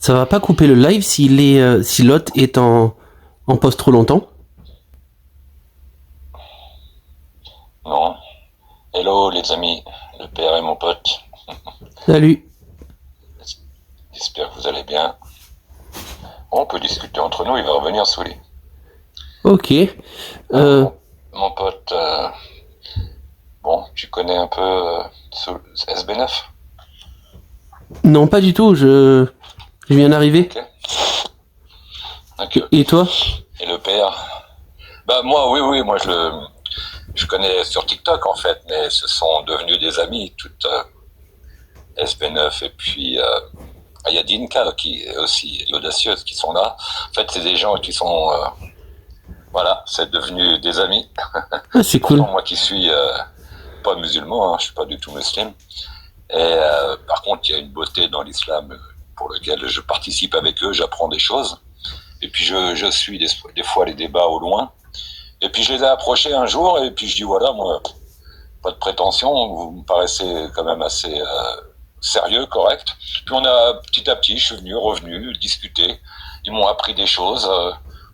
Ça va pas couper le live si l'hôte est en pause trop longtemps? Non. Hello les amis, le père et mon pote. Salut. J'espère que vous allez bien. On peut discuter entre nous, il va revenir sous les. Ok. Hein, Euh, mon pote, bon, tu connais un peu SB9. non, pas du tout. Je viens d'arriver. Ok. Ok, ok. Et toi? Et le père? Bah moi, oui, moi je connais sur TikTok en fait, mais ce sont devenus des amis, toutes SB9 et puis il y a Dinka qui est aussi l'audacieuse qui sont là. En fait, c'est des gens qui sont voilà, c'est devenu des amis. Ah, c'est cool. Pourtant, moi qui suis pas musulman, hein, je suis pas du tout musulman. Et par contre, il y a une beauté dans l'islam pour lequel je participe avec eux, j'apprends des choses. Et puis je suis des fois les débats au loin. Et puis je les ai approchés un jour et puis je dis voilà, moi, pas de prétention, vous me paraissez quand même assez sérieux, correct. Puis on a petit à petit, je suis revenu, discuter. Ils m'ont appris des choses.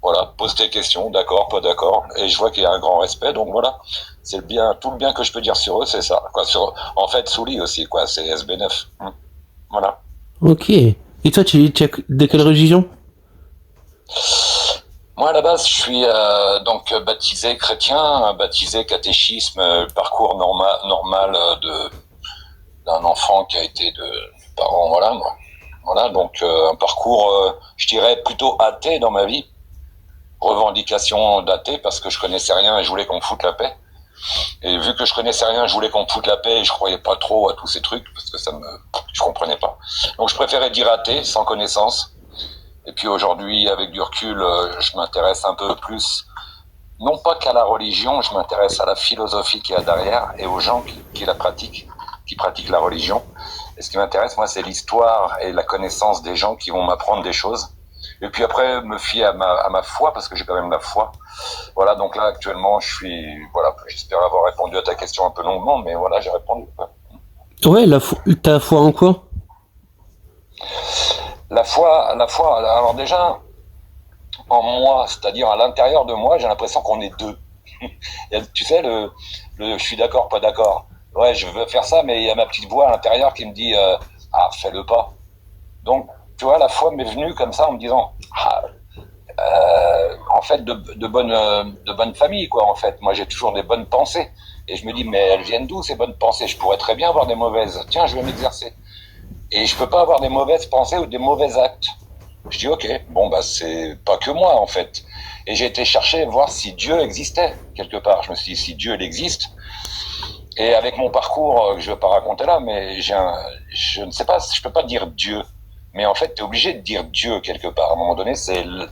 Voilà, pose tes questions, d'accord, pas d'accord. Et je vois qu'il y a un grand respect, donc voilà. C'est le bien, tout le bien que je peux dire sur eux, c'est ça. Quoi, en fait, Souli aussi, quoi, c'est SB9. Voilà. Ok. Et toi, tu es de quelle religion? Moi, à la base, je suis donc baptisé chrétien, baptisé catéchisme, parcours normal d'un enfant qui a été de parents, voilà, moi. Voilà, donc un parcours, je dirais, plutôt athée dans ma vie. Revendication d'athée parce que je connaissais rien et je voulais qu'on me foute la paix. Et vu que je connaissais rien, je voulais qu'on me foute la paix et je croyais pas trop à tous ces trucs parce que je comprenais pas. Donc je préférais dire athée, sans connaissance. Et puis aujourd'hui, avec du recul, je m'intéresse un peu plus, non pas qu'à la religion, je m'intéresse à la philosophie qu'il y a derrière et aux gens qui la pratiquent, qui pratiquent la religion. Et ce qui m'intéresse, moi, c'est l'histoire et la connaissance des gens qui vont m'apprendre des choses. Et puis après, me fier à ma foi, parce que j'ai quand même la foi. Voilà, donc là, actuellement, voilà, j'espère avoir répondu à ta question un peu longuement, mais voilà, j'ai répondu. Ouais, ta foi en quoi? Alors déjà, en moi, c'est-à-dire à l'intérieur de moi, j'ai l'impression qu'on est deux. Tu sais, je suis d'accord, pas d'accord. Ouais, je veux faire ça, mais il y a ma petite voix à l'intérieur qui me dit ah, fais-le pas. Donc, tu vois, la foi m'est venue comme ça en me disant ah, en fait, de bonne famille, quoi, en fait. Moi, j'ai toujours des bonnes pensées. Et je me dis, mais elles viennent d'où, ces bonnes pensées? Je pourrais très bien avoir des mauvaises. Tiens, je vais m'exercer. Et je peux pas avoir des mauvaises pensées ou des mauvais actes. Je dis, ok, bon, bah, c'est pas que moi, en fait. Et j'ai été chercher, voir si Dieu existait, quelque part. Je me suis dit, si Dieu, il existe. Et avec mon parcours, que je vais pas raconter là, mais je ne sais pas, je peux pas dire Dieu. Mais en fait, tu es obligé de dire Dieu, quelque part. À un moment donné, c'est le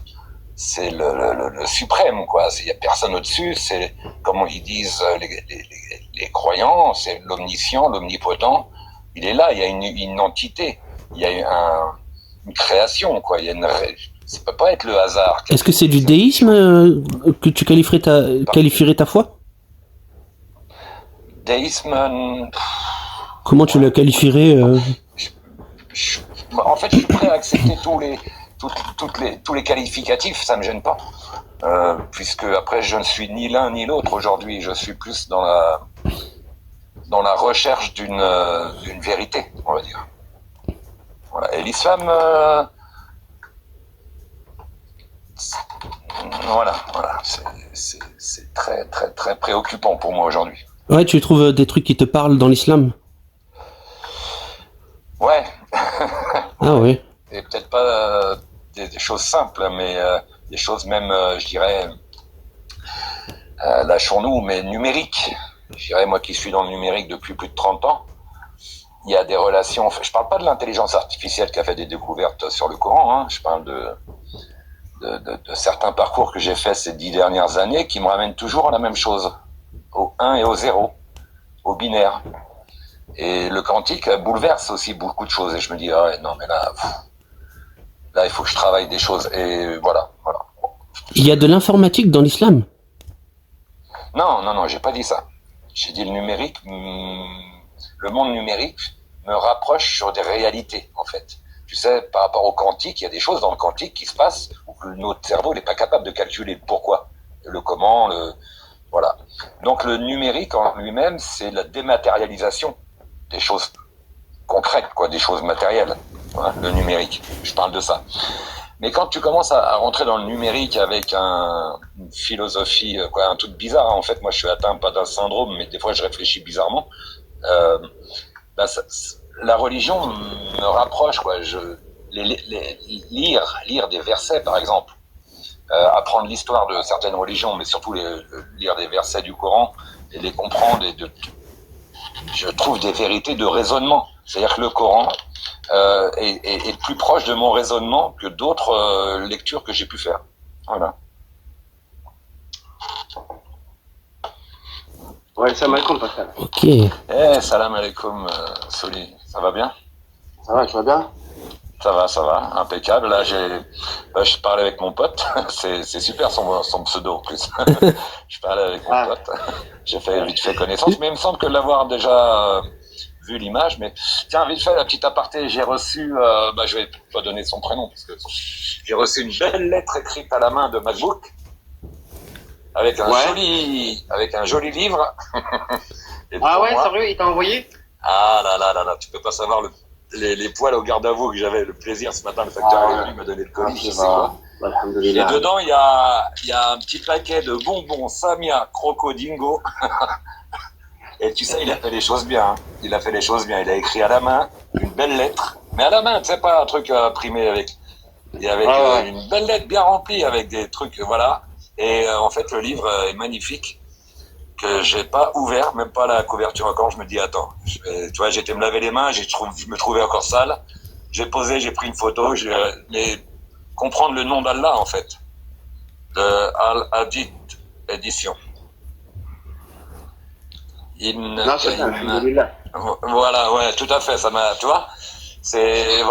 suprême, quoi. Il y a personne au-dessus. C'est, comme ils disent les croyants, c'est l'omniscient, l'omnipotent. Il est là. Il y a une entité. Il y a une création, quoi. Ça peut pas être le hasard. Est-ce que c'est du déisme que tu qualifierais ta foi? Déisme. Comment tu la qualifierais En fait, je suis prêt à accepter tous les qualificatifs. Ça me gêne pas. Puisque après, je ne suis ni l'un ni l'autre aujourd'hui. Je suis plus dans la recherche d'une vérité, on va dire. Voilà. Et l'islam, voilà, c'est très, très, très préoccupant pour moi aujourd'hui. Ouais, tu trouves des trucs qui te parlent dans l'islam? Ouais, Ah ouais. ouais. Et peut-être pas des choses simples, mais des choses même, je dirais, lâchons-nous, mais numériques. Je dirais, moi qui suis dans le numérique depuis plus de 30 ans, il y a des relations. Je parle pas de l'intelligence artificielle qui a fait des découvertes sur le Coran. Hein, je parle de certains parcours que j'ai faits ces 10 dernières années qui me ramènent toujours à la même chose, au 1 et au 0, au binaire. Et le quantique bouleverse aussi beaucoup de choses. Et je me dis, ah ouais, non, mais là, il faut que je travaille des choses. Et voilà, voilà. Il y a de l'informatique dans l'islam? Non, j'ai pas dit ça. J'ai dit le numérique, le monde numérique me rapproche sur des réalités, en fait. Tu sais, par rapport au quantique, il y a des choses dans le quantique qui se passent où notre cerveau n'est pas capable de calculer le pourquoi, le comment, voilà. Donc le numérique en lui-même, c'est la dématérialisation des choses concrètes, quoi, des choses matérielles, hein, le numérique. Je parle de ça. Mais quand tu commences à rentrer dans le numérique avec une philosophie, un truc bizarre, hein, en fait, moi je suis atteint pas d'un syndrome, mais des fois je réfléchis bizarrement. La religion me rapproche, quoi. Lire des versets, par exemple, apprendre l'histoire de certaines religions, mais surtout lire des versets du Coran et les comprendre, je trouve des vérités de raisonnement. C'est-à-dire que le Coran est plus proche de mon raisonnement que d'autres lectures que j'ai pu faire. Voilà. Ouais, salam alaikum, Pascal. Ok. Salam alaikum, Soli. Ça va bien? Ça va, tu vas bien? Ça va, impeccable. Là, je parlais avec mon pote. C'est super son pseudo en plus. Je parlais avec mon pote. J'ai vite fait connaissance, mais il me semble que l'avoir déjà vu l'image. Mais tiens, vite fait, la petite aparté, j'ai reçu, je vais pas donner son prénom parce que j'ai reçu une belle lettre écrite à la main de MacBook avec un joli livre. Ah ouais, sérieux, il t'a envoyé? Ah là, tu peux pas savoir les poils au garde à vous que j'avais le plaisir ce matin, le facteur est venu me donner le colis, je sais quoi. Et dedans, il y a un petit paquet de bonbons Samia Crocodingo. Et tu sais, il a fait les choses bien. Hein. Il a écrit à la main une belle lettre. Mais à la main, tu sais, pas un truc imprimé avec. Et avec une belle lettre bien remplie avec des trucs, voilà. Et en fait, le livre est magnifique. Que j'ai pas ouvert, même pas la couverture encore. Je me dis, attends, tu vois, j'étais me laver les mains, je me trouvais encore sale. J'ai posé, j'ai pris une photo, mais comprendre le nom d'Allah, en fait. De Al-Hadith Édition. Voilà, ouais, tout à fait, ça m'a, tu vois, c'est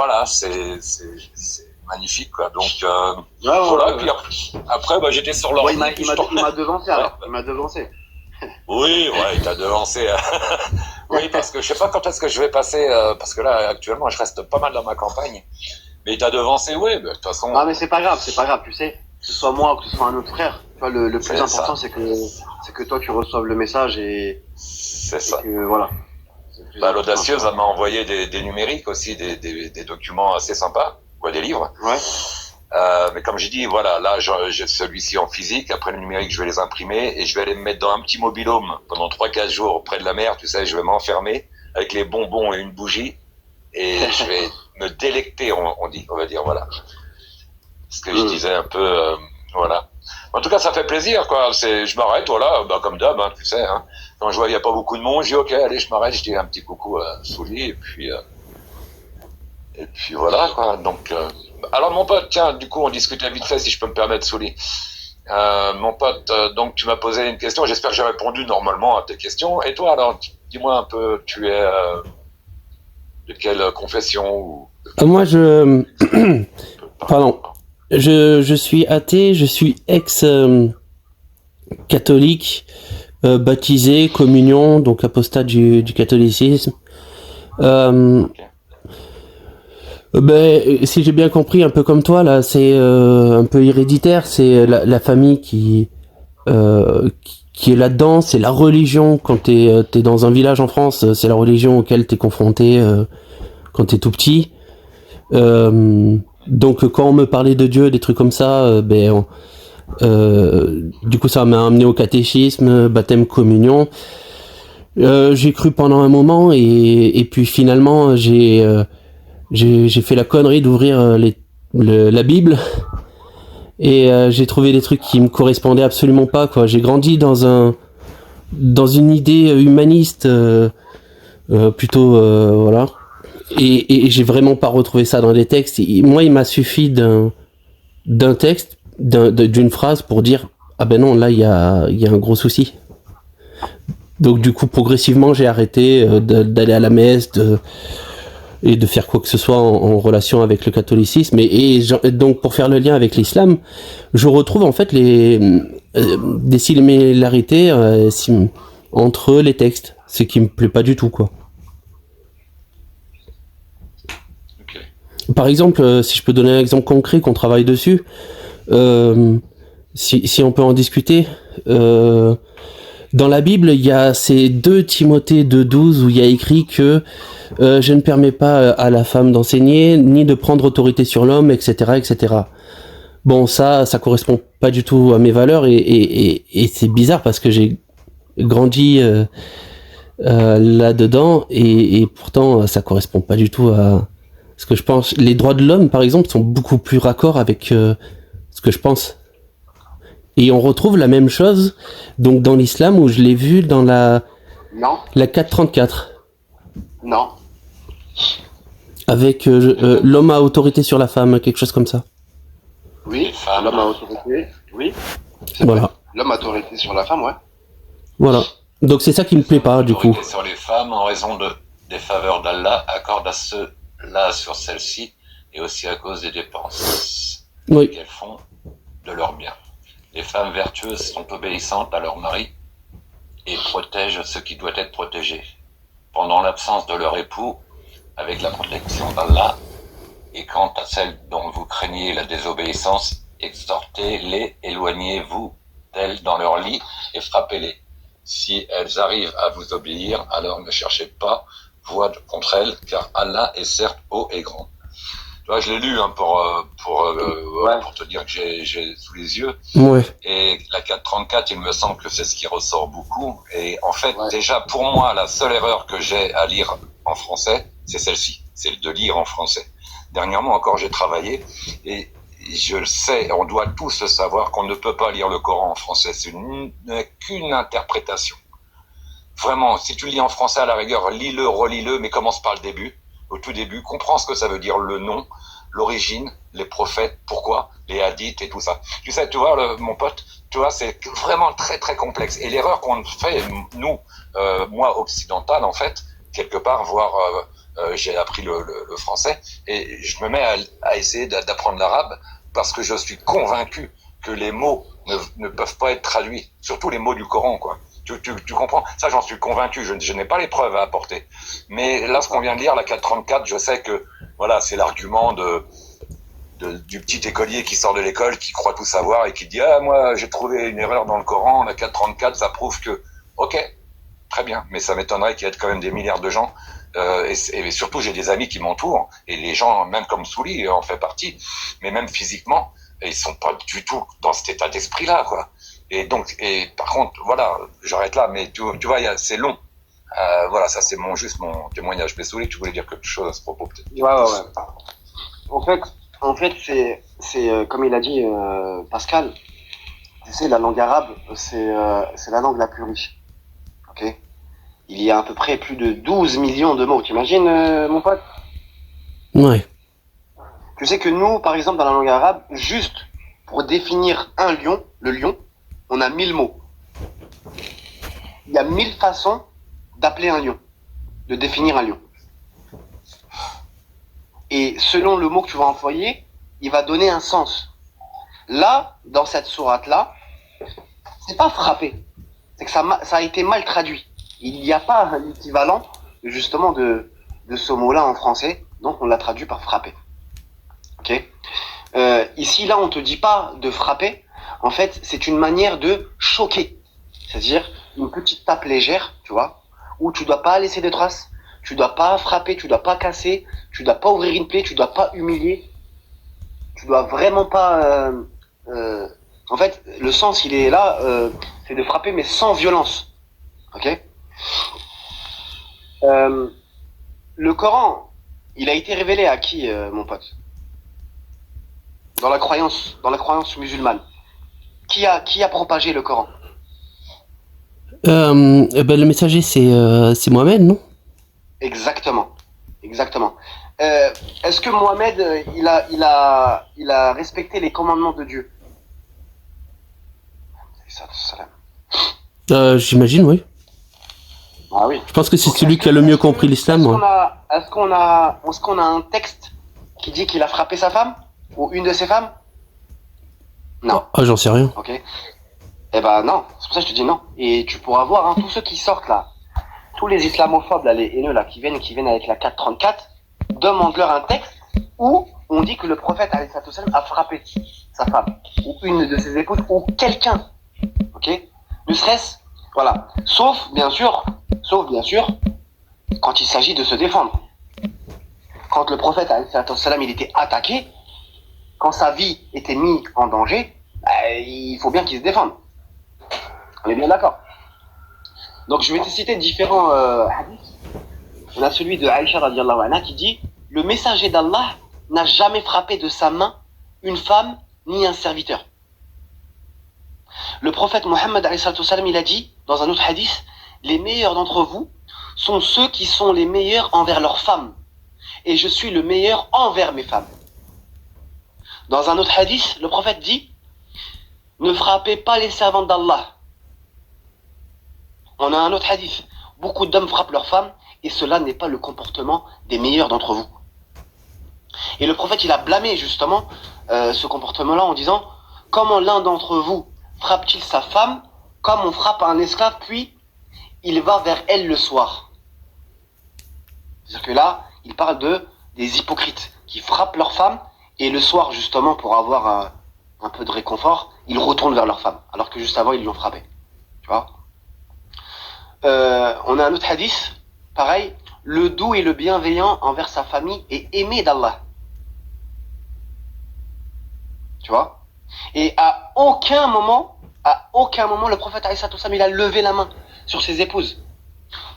magnifique, quoi. Donc, voilà, puis après, j'étais sur l'ordi. Il m'a devancé, alors. Il m'a devancé. Oui, ouais, il t'a devancé. Oui, parce que je sais pas quand est-ce que je vais passer, parce que là, actuellement, je reste pas mal dans ma campagne. Mais il t'a devancé, oui, de toute façon. Non, mais c'est pas grave, tu sais. Que ce soit moi ou que ce soit un autre frère. Tu vois, le plus important, c'est que toi, tu reçoives le message et. C'est ça. Que, voilà. L'audacieuse, elle m'a envoyé des numériques aussi, des documents assez sympas, des livres. Ouais. Mais comme j'ai dit, voilà, là, j'ai celui-ci en physique. Après le numérique, je vais les imprimer et je vais les mettre dans un petit mobil-home pendant 3-4 jours auprès de la mer. Tu sais, je vais m'enfermer avec les bonbons et une bougie et je vais me délecter, on va dire, voilà. Ce que je disais un peu, voilà. En tout cas, ça fait plaisir, quoi. Je m'arrête, voilà, comme d'hab, hein, tu sais. Hein. Quand je vois il y a pas beaucoup de monde, je dis ok, allez, je m'arrête, je dis un petit coucou à Souli et puis voilà, quoi. Donc. Alors mon pote, tiens, du coup on discutait vite fait si je peux me permettre, Souli. Mon pote, donc tu m'as posé une question, j'espère que j'ai répondu normalement à tes questions. Et toi alors, dis-moi un peu, tu es de quelle confession ou... Moi pardon, je suis athée, je suis ex-catholique, baptisé, communion, donc apostat du catholicisme. Si j'ai bien compris, un peu comme toi là, c'est un peu héréditaire, c'est la famille qui est là-dedans, c'est la religion. Quand t'es dans un village en France, c'est la religion auquel t'es confronté quand t'es tout petit. Donc quand on me parlait de Dieu, des trucs comme ça, du coup ça m'a amené au catéchisme, baptême, communion. J'ai cru pendant un moment et puis finalement j'ai fait la connerie d'ouvrir la Bible et j'ai trouvé des trucs qui me correspondaient absolument pas, quoi. J'ai grandi dans une idée humaniste plutôt voilà, et j'ai vraiment pas retrouvé ça dans les textes. Moi, il m'a suffi d'un texte, d'une phrase pour dire ah ben non, là il y a un gros souci. Donc du coup progressivement j'ai arrêté d'aller à la messe, et de faire quoi que ce soit en relation avec le catholicisme, et donc pour faire le lien avec l'islam, je retrouve en fait des similarités entre les textes, ce qui me plaît pas du tout, quoi. Okay. Par exemple, si je peux donner un exemple concret qu'on travaille dessus, si on peut en discuter, dans la Bible, il y a ces 2 Timothée 2,12 où il y a écrit que je ne permets pas à la femme d'enseigner, ni de prendre autorité sur l'homme, etc., etc. Bon, ça correspond pas du tout à mes valeurs et c'est bizarre parce que j'ai grandi là-dedans et pourtant ça correspond pas du tout à ce que je pense. Les droits de l'homme, par exemple, sont beaucoup plus raccords avec ce que je pense. Et on retrouve la même chose donc dans l'islam où je l'ai vu dans la 434. Non. Avec l'homme a autorité sur la femme, quelque chose comme ça. Oui, l'homme a autorité, oui. Voilà. Vrai. L'homme a autorité sur la femme, ouais. Voilà. Donc c'est ça qui me plaît pas, du coup. Sur les femmes, en raison des faveurs d'Allah, accorde à ceux-là sur celles-ci, et aussi à cause des dépenses qu'elles font de leur bien. Les femmes vertueuses sont obéissantes à leur mari et protègent ce qui doit être protégé. Pendant l'absence de leur époux, avec la protection d'Allah, et quant à celles dont vous craignez la désobéissance, exhortez-les, éloignez-vous d'elles dans leur lit et frappez-les. Si elles arrivent à vous obéir, alors ne cherchez pas voie contre elles, car Allah est certes haut et grand. Tu vois, je l'ai lu pour te dire que j'ai sous les yeux. Ouais. Et la 434, il me semble que c'est ce qui ressort beaucoup. Et en fait, déjà, pour moi, la seule erreur que j'ai à lire en français, c'est celle-ci. C'est de lire en français. Dernièrement encore, j'ai travaillé et je le sais, on doit tous le savoir qu'on ne peut pas lire le Coran en français. C'est qu'une interprétation. Vraiment, si tu lis en français à la rigueur, lis-le, relis-le, mais commence par le début. Au tout début, comprends ce que ça veut dire, le nom, l'origine, les prophètes, pourquoi, les hadiths et tout ça. Tu sais, tu vois, mon pote, tu vois, c'est vraiment très très complexe. Et l'erreur qu'on fait, nous, moi occidental en fait, quelque part, voire j'ai appris le français et je me mets à essayer d'apprendre l'arabe parce que je suis convaincu que les mots ne peuvent pas être traduits, surtout les mots du Coran, quoi. Tu comprends? Ça, j'en suis convaincu. Je n'ai pas les preuves à apporter. Mais là, ce qu'on vient de lire, la 434, je sais que voilà, c'est l'argument du petit écolier qui sort de l'école, qui croit tout savoir et qui dit ah moi j'ai trouvé une erreur dans le Coran. La 434, ça prouve que ok, très bien. Mais ça m'étonnerait qu'il y ait quand même des milliards de gens. Et surtout, j'ai des amis qui m'entourent et les gens, même comme Souli, en fait partie, mais même physiquement, ils sont pas du tout dans cet état d'esprit-là, quoi. Et donc, par contre, voilà, j'arrête là, mais tu vois, c'est long. Voilà, ça c'est juste mon témoignage. Mais Souli, tu voulais dire quelque chose à ce propos, peut-être? Ouais. En fait, c'est comme il a dit Pascal. Tu sais, la langue arabe, c'est la langue la plus riche. Ok. Il y a à peu près plus de 12 millions de mots. T'imagines, mon pote? Ouais. Tu sais que nous, par exemple, dans la langue arabe, juste pour définir un lion, le lion, on a 1000 mots. Il y a 1000 façons d'appeler un lion, de définir un lion. Et selon le mot que tu vas employer, il va donner un sens. Là, dans cette sourate-là, c'est pas frapper. C'est que ça a été mal traduit. Il n'y a pas un équivalent, justement, de ce mot-là en français. Donc, on l'a traduit par frapper. Ok. Ici, là, on te dit pas de frapper. En fait, c'est une manière de choquer. C'est-à-dire une petite tape légère, tu vois, où tu dois pas laisser de traces, tu dois pas frapper, tu dois pas casser, tu dois pas ouvrir une plaie, tu dois pas humilier, tu dois vraiment pas. En fait, le sens, il est là, c'est de frapper, mais sans violence. Ok. Le Coran, il a été révélé à qui, mon pote? Dans la croyance musulmane. Qui a propagé le Coran? Le messager, c'est Mohamed, non? Exactement. Est-ce que Mohamed, il a respecté les commandements de Dieu? J'imagine, oui. Ah oui. Je pense que c'est celui qui a le mieux compris l'islam. Est-ce qu'on a un texte qui dit qu'il a frappé sa femme? Ou une de ses femmes? Non. Ah, j'en sais rien. Ok. Eh ben non, c'est pour ça que je te dis non. Et tu pourras voir, hein, tous ceux qui sortent là, tous les islamophobes là, les haineux là, qui viennent avec la 434, demande-leur un texte où on dit que le prophète alayhi salatu wassalam, a frappé sa femme, ou une de ses épouses, ou quelqu'un. Ok? Ne serait-ce, voilà. Sauf, bien sûr, quand il s'agit de se défendre. Quand le prophète alayhi salatu wassalam, il était attaqué, quand sa vie était mise en danger, il faut bien qu'il se défende. On est bien d'accord. Donc je vais te citer différents hadiths. On a celui de Aïcha radiallahu anha qui dit: le messager d'Allah n'a jamais frappé de sa main une femme ni un serviteur. Le prophète Mohammed alayhi salatu wassalam, il a dit dans un autre hadith: les meilleurs d'entre vous sont ceux qui sont les meilleurs envers leurs femmes, et je suis le meilleur envers mes femmes. Dans un autre hadith, le prophète dit: ne frappez pas les servantes d'Allah. On a un autre hadith: beaucoup d'hommes frappent leurs femmes, et cela n'est pas le comportement des meilleurs d'entre vous. Et le prophète, il a blâmé justement ce comportement-là en disant: comment l'un d'entre vous frappe-t-il sa femme comme on frappe un esclave, puis il va vers elle le soir. C'est-à-dire que là, il parle des hypocrites qui frappent leur femme, et le soir, justement, pour avoir un peu de réconfort, ils retournent vers leur femme, alors que juste avant, ils l'ont frappé. Tu vois? On a un autre hadith, pareil: le doux et le bienveillant envers sa famille est aimé d'Allah. Tu vois? Et à aucun moment, le prophète alayhi salatu wassalam, il a levé la main sur ses épouses.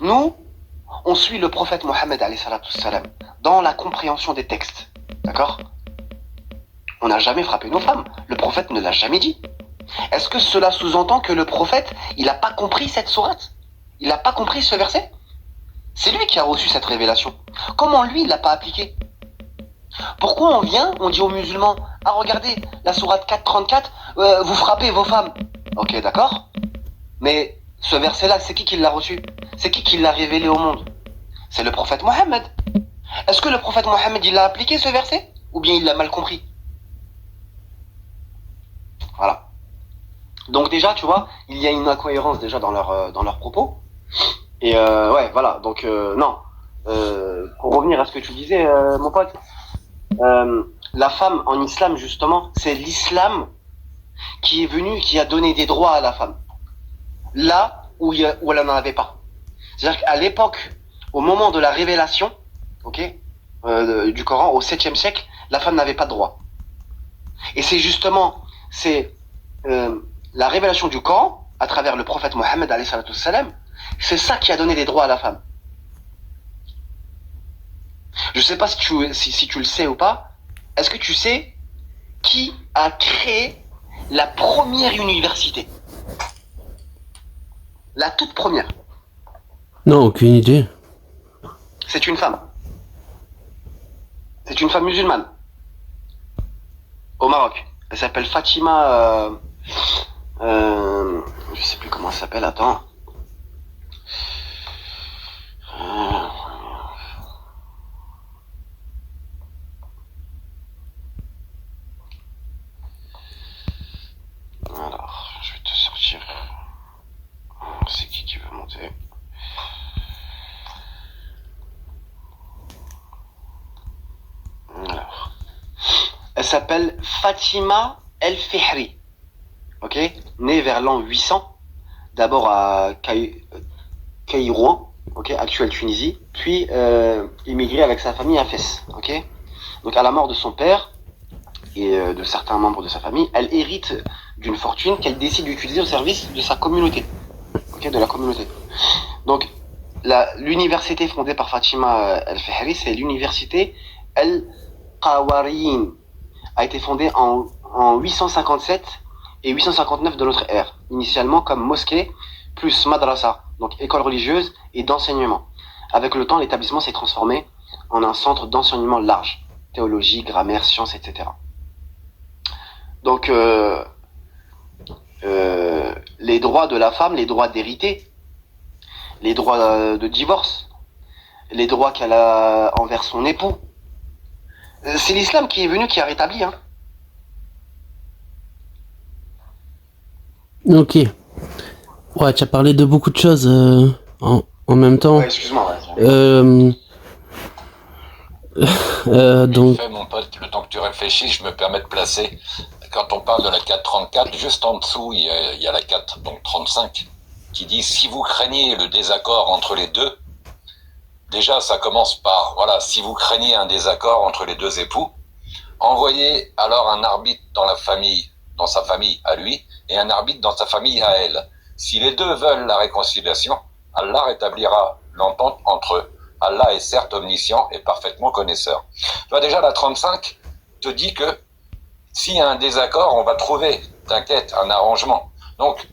Nous, on suit le prophète Mohammed alayhi salatu wassalam dans la compréhension des textes. D'accord? On n'a jamais frappé nos femmes. Le prophète ne l'a jamais dit. Est-ce que cela sous-entend que le prophète, il n'a pas compris cette sourate? Il n'a pas compris ce verset? C'est lui qui a reçu cette révélation. Comment lui, il l'a pas appliqué? Pourquoi on dit aux musulmans: ah, regardez, la sourate 4.34, vous frappez vos femmes. Ok, d'accord. Mais ce verset-là, c'est qui l'a reçu? C'est qui l'a révélé au monde? C'est le prophète Mohammed. Est-ce que le prophète Mohammed, il a appliqué ce verset? Ou bien il l'a mal compris? Voilà. Donc déjà, tu vois, il y a une incohérence déjà dans leurs propos. Et ouais, voilà. Donc non. Pour revenir à ce que tu disais, mon pote, la femme en islam, justement, c'est l'islam qui est venu, qui a donné des droits à la femme. Là où elle n'en avait pas. C'est-à-dire qu'à l'époque, au moment de la révélation, ok, du Coran, au 7e siècle, la femme n'avait pas de droit. Et c'est justement, la révélation du Coran, à travers le prophète Mohammed alayhi salatu wassalam, c'est ça qui a donné des droits à la femme. Je sais pas si tu le sais ou pas. Est-ce que tu sais qui a créé la première université? La toute première. Non, aucune idée. C'est une femme. C'est une femme musulmane. Au Maroc. Elle s'appelle Fatima... je sais plus comment elle s'appelle, attends. Alors, je vais te sortir. C'est qui veut monter? Alors, elle s'appelle Fatima El-Fihri. Ok? Née vers l'an 800, d'abord à Caïrouan, ok, actuelle Tunisie, puis immigrée avec sa famille à Fès. Ok? Donc à la mort de son père et de certains membres de sa famille, elle hérite d'une fortune qu'elle décide d'utiliser au service de sa communauté. Ok, de la communauté. Donc l'université fondée par Fatima El-Fihri, c'est l'université El-Qawariyin, a été fondée en 857 et 859 de notre ère, initialement comme mosquée plus madrasa, donc école religieuse et d'enseignement. Avec le temps, l'établissement s'est transformé en un centre d'enseignement large, théologie, grammaire, sciences, etc. Donc les droits de la femme, les droits d'hériter, les droits de divorce, les droits qu'elle a envers son époux, c'est l'islam qui est venu, qui a rétabli, hein. Ok. Ouais, tu as parlé de beaucoup de choses en même temps. Ouais, excuse-moi. Ouais. Donc, Fait, mon pote, le temps que tu réfléchis, je me permets de placer. Quand on parle de la 434, juste en dessous, il y a la 4, donc 35, qui dit si vous craignez le désaccord entre les deux, déjà ça commence par, voilà, si vous craignez un désaccord entre les deux époux, envoyez alors un arbitre dans la famille, dans sa famille à lui, et un arbitre dans sa famille à elle. Si les deux veulent la réconciliation, Allah rétablira l'entente entre eux. Allah est certes omniscient et parfaitement connaisseur. Tu vois, déjà, la 35 te dit que s'il y a un désaccord, on va trouver, t'inquiète, un arrangement. Donc,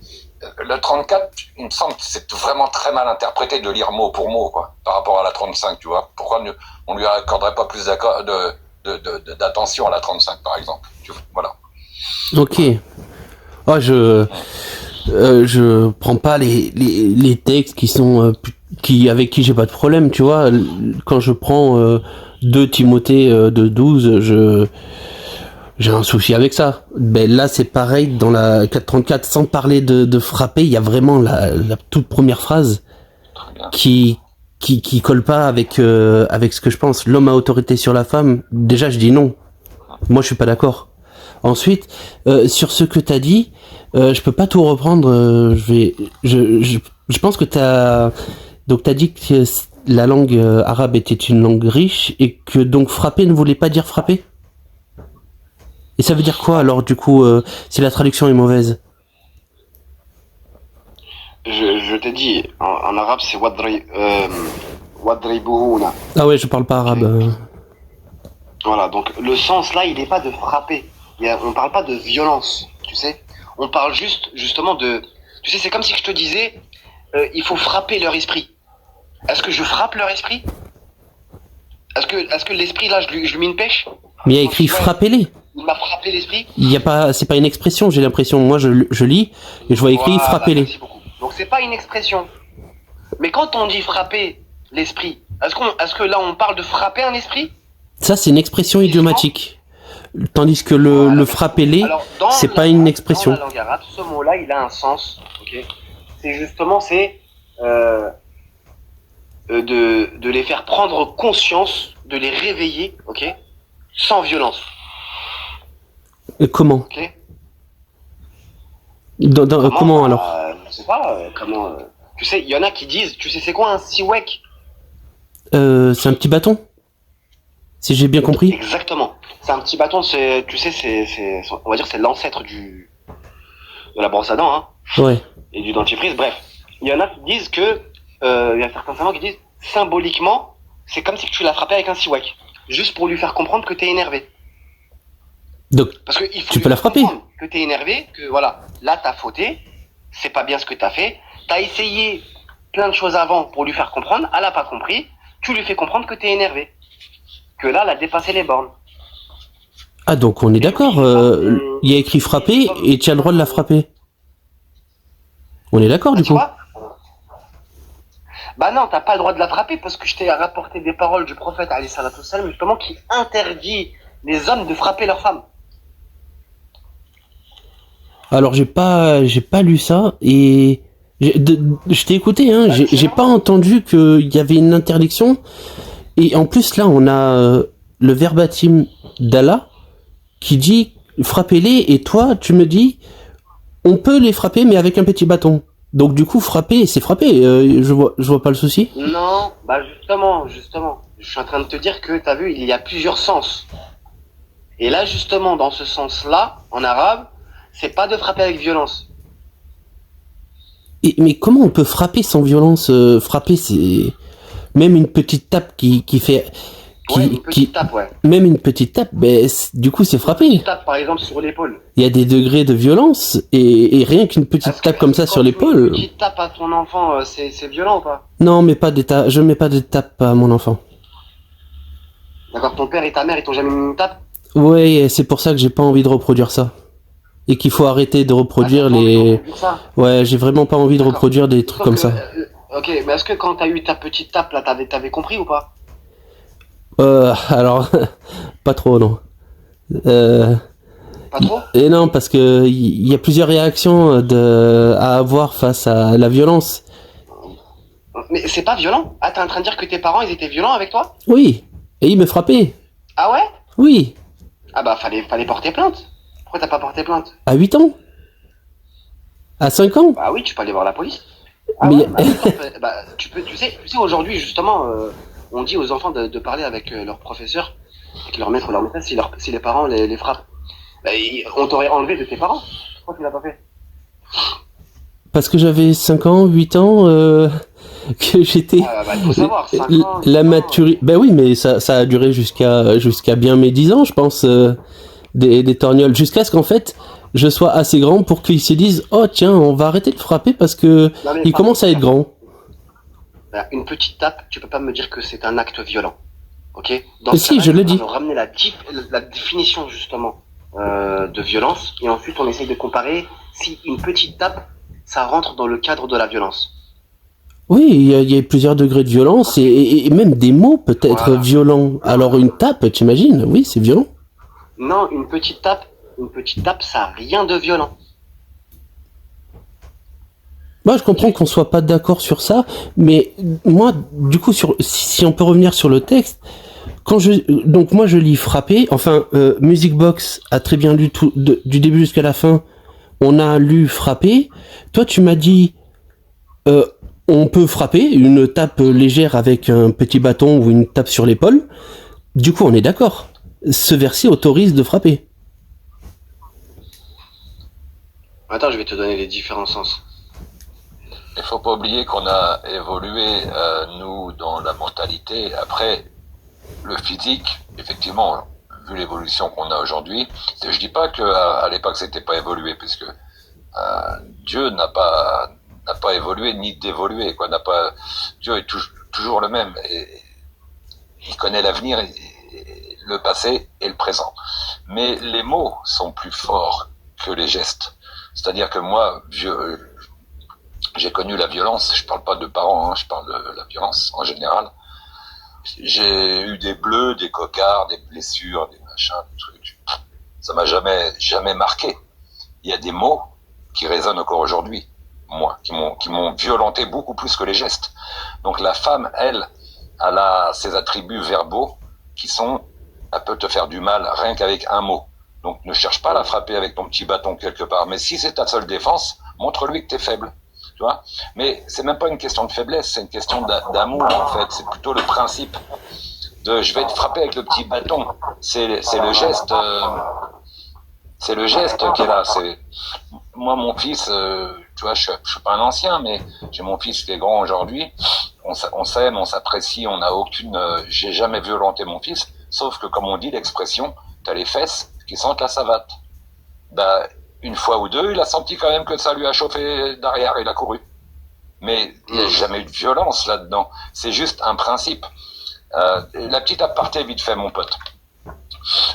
le 34, il me semble que c'est vraiment très mal interprété de lire mot pour mot, quoi, par rapport à la 35, tu vois. Pourquoi on lui accorderait pas plus d'attention à la 35, par exemple. Voilà. ok. Ah, je prends pas les textes qui sont avec qui j'ai pas de problème, tu vois. Quand je prends 2 Timothée de 12, j'ai un souci avec ça. Ben là c'est pareil dans la 434, sans parler de frapper, il y a vraiment la toute première phrase qui colle pas avec ce que je pense. L'homme a autorité sur la femme. Déjà je dis non. Moi je suis pas d'accord. Ensuite, sur ce que t'as dit, je peux pas tout reprendre. Je pense que t'as dit que la langue arabe était une langue riche et que donc frapper ne voulait pas dire frapper. Et ça veut dire quoi alors du coup si la traduction est mauvaise? Je t'ai dit, en arabe, c'est wadribuhuna. Ah ouais, je parle pas arabe. Voilà, donc le sens là, il n'est pas de frapper. On parle pas de violence, tu sais. On parle justement de... Tu sais, c'est comme si je te disais, il faut frapper leur esprit. Est-ce que je frappe leur esprit? Est-ce que l'esprit là, je lui mets une pêche? Mais il y a écrit frappez-les. Il m'a frappé l'esprit. Il y a pas, c'est pas une expression, j'ai l'impression. Moi je lis et je vois écrit Voilà, frappez-les. merci beaucoup. Donc c'est pas une expression. Mais quand on dit frapper l'esprit, est-ce que là on parle de frapper un esprit? Ça c'est une expression idiomatique. Tandis que Voilà, le frapper-les, c'est pas une expression. Dans la langue arabe, ce mot-là, il a un sens. Ok. C'est justement, de les faire prendre conscience, de les réveiller, ok, sans violence. Comment Ok. comment alors Je sais pas comment. Tu sais, il y en a qui disent, tu sais, c'est quoi un siwek? C'est un petit bâton. Si j'ai bien compris. Exactement. C'est un petit bâton. Tu sais, on va dire, c'est l'ancêtre de la brosse à dents, hein. Ouais. Et du dentifrice. Bref, il y en a qui disent que, il y a certains savants qui disent, symboliquement, c'est comme si tu l'as frappé avec un siwak, juste pour lui faire comprendre que t'es énervé. Donc, parce que il faut tu peux la frapper. Que t'es énervé, que voilà, là t'as fauté, c'est pas bien ce que t'as fait, t'as essayé plein de choses avant pour lui faire comprendre, elle a pas compris, tu lui fais comprendre que t'es énervé, que là elle a dépassé les bornes. Ah donc on est d'accord, il y a écrit frapper et tu as le droit de la frapper. On est d'accord du coup. Vois, bah non, t'as pas le droit de la frapper parce que je t'ai rapporté des paroles du prophète alayhi salatu wassalam, justement, qui interdit les hommes de frapper leurs femmes. Alors j'ai pas lu ça et je t'ai écouté, hein, j'ai pas entendu qu'il y avait une interdiction. Et en plus là on a le verbatim d'Allah qui dit frappez-les et toi tu me dis on peut les frapper mais avec un petit bâton. Donc du coup frapper c'est frapper, je vois pas le souci. Non, bah justement, je suis en train de te dire que t'as vu, il y a plusieurs sens. Et là justement dans ce sens-là, en arabe, c'est pas de frapper avec violence. Mais comment on peut frapper sans violence? Frapper c'est même une petite tape qui fait une petite tape, ouais. Même une petite tape, ben, du coup, c'est frapper. Une petite tape, par exemple, sur l'épaule. Il y a des degrés de violence, et rien qu'une petite tape comme ça sur l'épaule. Une petite tape à ton enfant, c'est violent ou pas? Non, mais pas des tapes. Je mets pas de tape à mon enfant. D'accord, ton père et ta mère, ils t'ont jamais mis une tape? Ouais, c'est pour ça que j'ai pas envie de reproduire ça. Et qu'il faut arrêter de reproduire Ouais, j'ai vraiment pas envie de reproduire des trucs comme ça. Ok, mais est-ce que quand t'as eu ta petite tape, là, t'avais compris ou pas? Alors, pas trop, non. Pas trop? Et non, parce que il y a plusieurs réactions à avoir face à la violence. Mais c'est pas violent? Ah, t'es en train de dire que tes parents, ils étaient violents avec toi? Oui. Et il me frappait. Ah ouais? Oui, Ah bah fallait porter plainte. Pourquoi t'as pas porté plainte? à 8 ans. À 5 ans. Bah oui, tu peux aller voir la police. Ah Mais ouais, bah, tu sais aujourd'hui justement, on dit aux enfants de parler avec leur professeur, avec leur maître, leur maîtresse, si les parents les frappent. Bah, on t'aurait enlevé de tes parents. Pourquoi tu l'as pas fait? parce que j'avais 5 ans, 8 ans, que j'étais... Ah bah il faut savoir, 5 ans, La 8 ans, maturité... Ben oui, mais ça a duré jusqu'à bien mes 10 ans, je pense, des torgnoles. Jusqu'à ce qu'en fait, je sois assez grand pour qu'ils se disent « Oh tiens, on va arrêter de frapper parce que Non, mais il commence à être grand. » Bah, une petite tape, tu peux pas me dire que c'est un acte violent. Ok? Dans Mais ce si, cas-là, je il le faudra dis. nous ramener la définition justement de violence, et ensuite on essaye de comparer si une petite tape, ça rentre dans le cadre de la violence. Oui, il y a plusieurs degrés de violence et même des mots peut-être Voilà. violents. Alors une tape, t'imagines? Oui, c'est violent. Non, une petite tape, ça a rien de violent. Moi, je comprends qu'on soit pas d'accord sur ça, mais moi, du coup, si on peut revenir sur le texte, donc moi je lis frapper. Enfin, Music Box a très bien lu tout du début jusqu'à la fin. On a lu frapper. Toi, tu m'as dit, on peut frapper une tape légère avec un petit bâton ou une tape sur l'épaule. Du coup, on est d'accord. Ce verset autorise de frapper. Attends, je vais te donner les différents sens. Il faut pas oublier qu'on a évolué, nous, dans la mentalité. Après, le physique, effectivement, vu l'évolution qu'on a aujourd'hui, je dis pas que à l'époque c'était pas évolué, puisque Dieu n'a pas évolué ni dévolué, quoi. Dieu est toujours le même. Et il connaît l'avenir, le passé et le présent. Mais les mots sont plus forts que les gestes. C'est-à-dire que moi, j'ai connu la violence. Je parle pas de parents, hein, je parle de la violence en général. J'ai eu des bleus, des cocards, des blessures, des machins, des trucs. Ça m'a jamais marqué. Il y a des mots qui résonnent encore aujourd'hui, moi, qui m'ont violenté beaucoup plus que les gestes. Donc la femme, elle a ses attributs verbaux elle peut te faire du mal rien qu'avec un mot. Donc ne cherche pas à la frapper avec ton petit bâton quelque part. Mais si c'est ta seule défense, montre-lui que t'es faible. Tu vois? Mais c'est même pas une question de faiblesse, c'est une question d'amour en fait. C'est plutôt le principe de je vais te frapper avec le petit bâton. C'est le geste. C'est le geste qui est là. Moi, mon fils, tu vois, je suis pas un ancien, mais j'ai mon fils qui est grand aujourd'hui. On s'aime, on s'apprécie, on n'a j'ai jamais violenté mon fils, sauf que comme on dit l'expression, t'as les fesses qui sentent la savate. Bah, une fois ou deux, il a senti quand même que ça lui a chauffé derrière, il a couru. Mais il n'y a jamais eu de violence là-dedans. C'est juste un principe. La petite aparté vite fait, mon pote.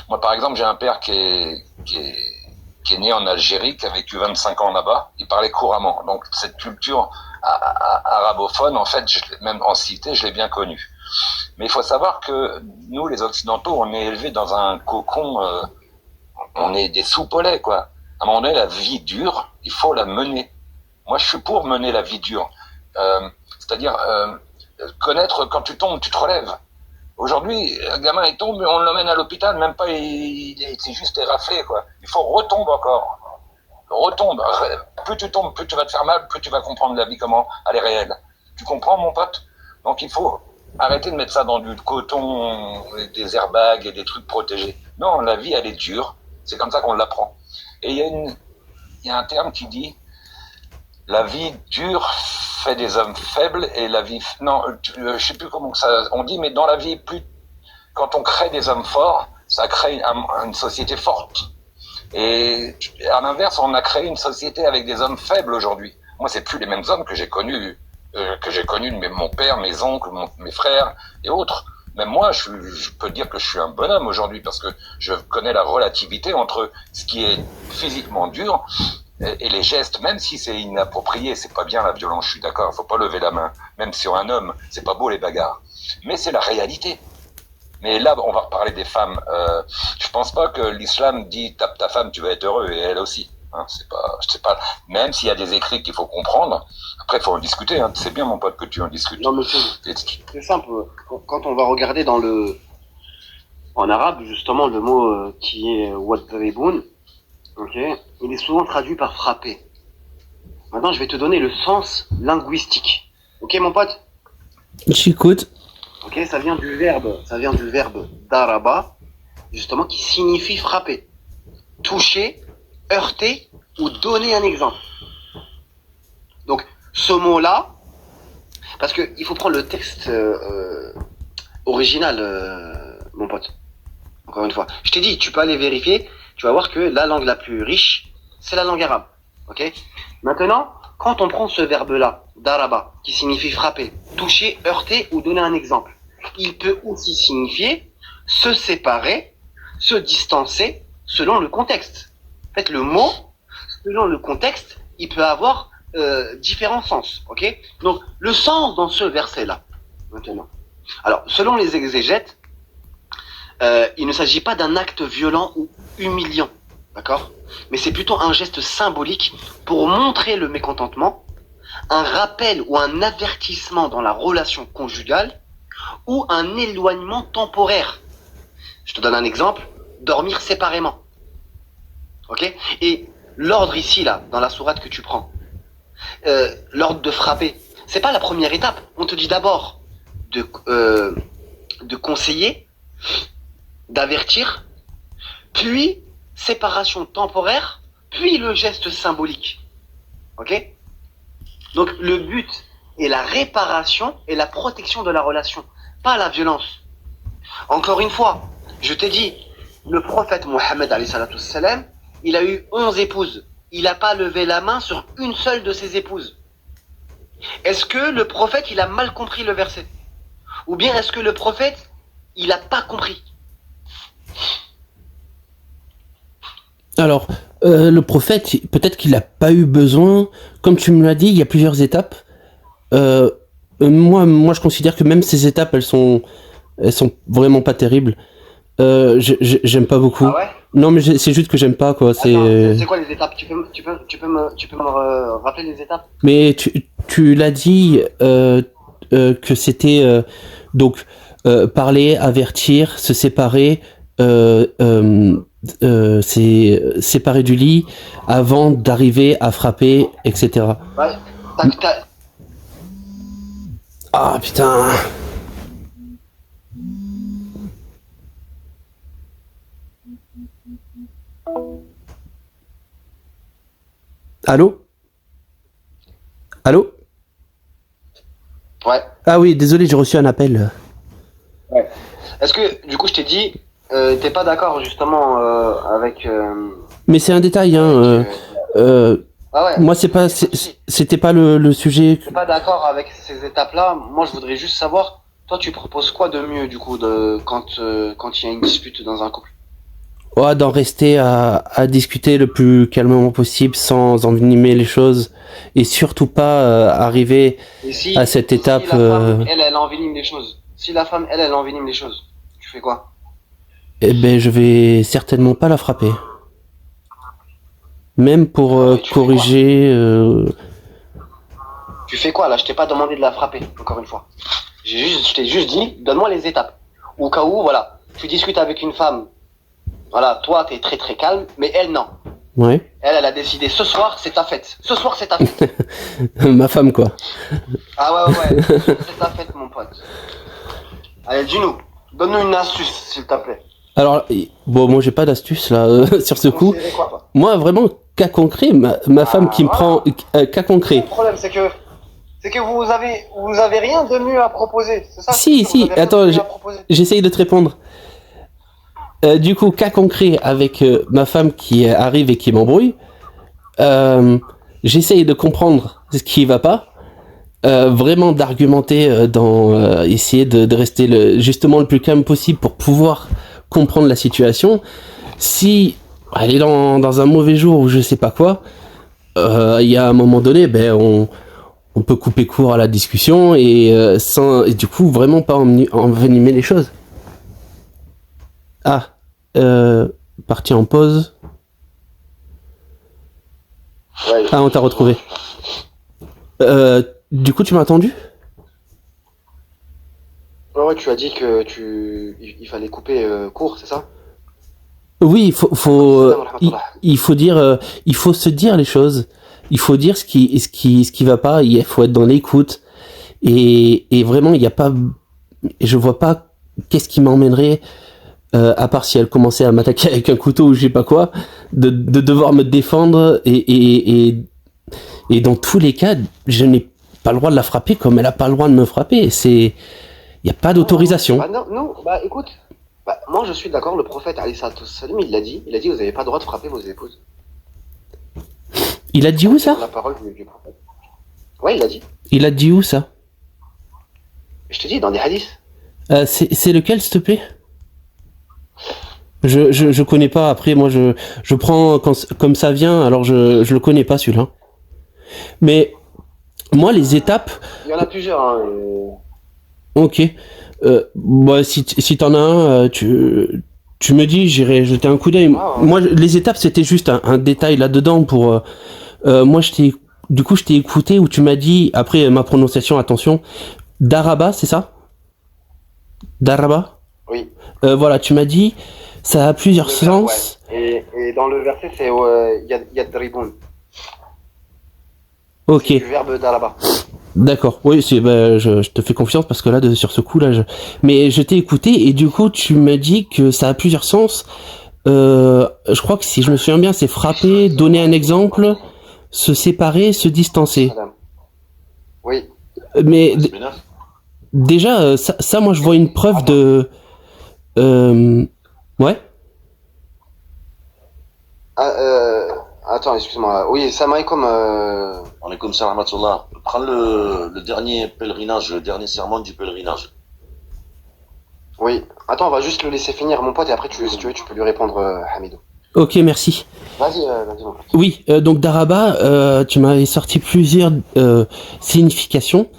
Moi, par exemple, j'ai un père qui est né en Algérie, qui a vécu 25 ans là-bas. Il parlait couramment. Donc, cette culture arabophone, en fait, même en cité, je l'ai bien connue. Mais il faut savoir que nous, les Occidentaux, on est élevés dans un cocon, on est des soupes au lait, quoi. À un moment donné, la vie dure, il faut la mener. Moi, je suis pour mener la vie dure. C'est-à-dire, connaître quand tu tombes, tu te relèves. Aujourd'hui, un gamin, il tombe, on l'emmène à l'hôpital, même pas, il est juste éraflé, quoi. Il faut retomber encore. Retombe. Plus tu tombes, plus tu vas te faire mal, plus tu vas comprendre la vie, comment elle est réelle. Tu comprends, mon pote? Donc, il faut arrêter de mettre ça dans du coton, des airbags et des trucs protégés. Non, la vie, elle est dure. C'est comme ça qu'on l'apprend. Et il y a un terme qui dit, la vie dure fait des hommes faibles et la vie, non, je sais plus comment ça, on dit, mais dans la vie, quand on crée des hommes forts, ça crée une société forte. Et à l'inverse, on a créé une société avec des hommes faibles aujourd'hui. Moi, c'est plus les mêmes hommes que j'ai connus de mon père, mes oncles, mes frères et autres. Même moi, je peux dire que je suis un bonhomme aujourd'hui parce que je connais la relativité entre ce qui est physiquement dur et les gestes, même si c'est inapproprié, c'est pas bien la violence, je suis d'accord, faut pas lever la main. Même si on est un homme, c'est pas beau les bagarres. Mais c'est la réalité. Mais là, on va reparler des femmes. Je pense pas que l'islam dit tape ta femme, tu vas être heureux, et elle aussi. Hein, c'est pas. Même s'il y a des écrits qu'il faut comprendre. Après, il faut en discuter. Hein. C'est bien, mon pote, que tu en discutes. Non, monsieur, c'est simple. Quand on va regarder dans le En arabe, justement, le mot qui est wadribun, ok, il est souvent traduit par frapper. Maintenant, je vais te donner le sens linguistique. Ok, mon pote? J'écoute. Ok, ça vient du verbe daraba, justement, qui signifie frapper, toucher, heurter ou donner un exemple. Donc, ce mot-là, parce que il faut prendre le texte original, mon pote. Encore une fois, je t'ai dit, tu peux aller vérifier. Tu vas voir que la langue la plus riche, c'est la langue arabe. Ok? Maintenant, quand on prend ce verbe-là, daraba, qui signifie frapper, toucher, heurter ou donner un exemple, il peut aussi signifier se séparer, se distancer, selon le contexte. En fait, le mot, selon le contexte, il peut avoir différents sens. Ok? Donc, le sens dans ce verset-là, maintenant. Alors, selon les exégètes, il ne s'agit pas d'un acte violent ou humiliant, d'accord? Mais c'est plutôt un geste symbolique pour montrer le mécontentement, un rappel ou un avertissement dans la relation conjugale ou un éloignement temporaire. Je te donne un exemple, dormir séparément. Ok? Et l'ordre ici, là, dans la sourate que tu prends, l'ordre de frapper, c'est pas la première étape. On te dit d'abord de conseiller, d'avertir, puis séparation temporaire, puis le geste symbolique. Ok? Donc le but est la réparation et la protection de la relation, pas la violence. Encore une fois, je t'ai dit, le prophète Mohammed alayhi salatu wassalam, il a eu 11 épouses. Il n'a pas levé la main sur une seule de ses épouses. Est-ce que le prophète, il a mal compris le verset? Ou bien est-ce que le prophète, il n'a pas compris? Alors, le prophète, peut-être qu'il n'a pas eu besoin, comme tu me l'as dit, il y a plusieurs étapes. Moi, je considère que même ces étapes, elles sont vraiment pas terribles. J'aime pas beaucoup. Ah ouais? Non, mais c'est juste que j'aime pas, quoi. C'est quoi les étapes? Tu peux me rappeler les étapes? Mais tu l'as dit que c'était donc parler, avertir, se séparer, c'est séparer du lit avant d'arriver à frapper, etc. Ouais. Ah putain. Allô? Allô? Ouais. Ah oui, désolé, j'ai reçu un appel. Ouais. Est-ce que, du coup, je t'ai dit, t'es pas d'accord justement avec. Mais c'est un détail, hein. Ah ouais. Moi, c'était pas le sujet. T'es pas d'accord avec ces étapes-là? Moi, je voudrais juste savoir, toi, tu proposes quoi de mieux, du coup, quand il y a une dispute dans un couple? Ouais, d'en rester à discuter le plus calmement possible sans envenimer les choses et surtout pas arriver à cette étape. Si la femme, elle envenime les choses. Si la femme, elle envenime les choses, tu fais quoi? Eh ben, je vais certainement pas la frapper. Même pour corriger. Tu fais quoi là? Je t'ai pas demandé de la frapper, encore une fois. Je t'ai juste dit, donne-moi les étapes. Au cas où, voilà, tu discutes avec une femme. Voilà, toi, t'es très très calme, mais elle, non. Ouais. Elle a décidé, ce soir, c'est ta fête. Ce soir, c'est ta fête. Ma femme, quoi. Ah ouais, c'est ta fête, mon pote. Allez, dis-nous, donne-nous une astuce, s'il te plaît. Alors, bon, moi, j'ai pas d'astuce, là, sur ce coup. Quoi, moi, vraiment, cas concret, ma femme qui me prend... cas concret. Le problème, c'est que vous avez rien de mieux à proposer, c'est ça? Si, attends, j'essaye de te répondre. Du coup, cas concret avec ma femme qui arrive et qui m'embrouille, j'essaye de comprendre ce qui va pas, vraiment d'argumenter, essayer de rester justement le plus calme possible pour pouvoir comprendre la situation. Si elle est dans un mauvais jour ou je sais pas quoi, il y a un moment donné, on peut couper court à la discussion et du coup vraiment pas envenimer les choses. Ah. Parti en pause. Ouais, ah, on t'a retrouvé. Du coup, tu m'as attendu? Ouais, tu as dit que il fallait couper court, c'est ça? Oui, Salam wa rahmatullah. il faut dire, il faut se dire les choses. Il faut dire ce qui va pas. Il faut être dans l'écoute. Et vraiment, il n'y a pas, je vois pas qu'est-ce qui m'emmènerait, à part si elle commençait à m'attaquer avec un couteau ou je sais pas quoi, de devoir me défendre et dans tous les cas, je n'ai pas le droit de la frapper comme elle a pas le droit de me frapper. Il n'y a pas d'autorisation. Bah non, non, bah écoute, bah, moi je suis d'accord, le prophète alayhi salatu wassalam, il a dit, vous n'avez pas le droit de frapper vos épouses. Il a dit où ça? La parole du prophète. Ouais, il a dit. Il a dit où ça? Je te dis, dans des hadiths. C'est lequel, s'il te plaît? Je connais pas. Après, moi, je prends comme ça vient. Alors, je le connais pas celui-là. Mais moi, les étapes. Il y en a plusieurs. Hein, Ok. Bah, si t'en as un, tu me dis, j'irai jeter un coup d'œil. ouais. Moi, les étapes, c'était juste un détail là-dedans pour. Moi, du coup, je t'ai écouté où tu m'as dit, après ma prononciation, attention, Daraba, c'est ça? Daraba? Oui. Voilà, tu m'as dit, ça a plusieurs Le verbe, sens. ouais. Et dans le verset, c'est yadribun. Ok, Du verbe d'araba. d'accord. Oui, je te fais confiance parce que là, sur ce coup-là, mais je t'ai écouté et du coup, tu m'as dit que ça a plusieurs sens. Je crois que si je me souviens bien, c'est frapper, donner un exemple, se séparer, se distancer. Oui. Mais déjà, ça, moi, je vois une preuve de. Ouais. Attends, excuse-moi. Oui, Samaïkom. On est comme ça, Rahmatullah. Prends le dernier pèlerinage, le dernier serment du pèlerinage. Oui. Attends, on va juste le laisser finir, mon pote, et après, si tu veux, tu peux lui répondre, Hamidou. Ok, merci. Vas-y, mon pote. Oui, donc Daraba, tu m'avais sorti plusieurs significations.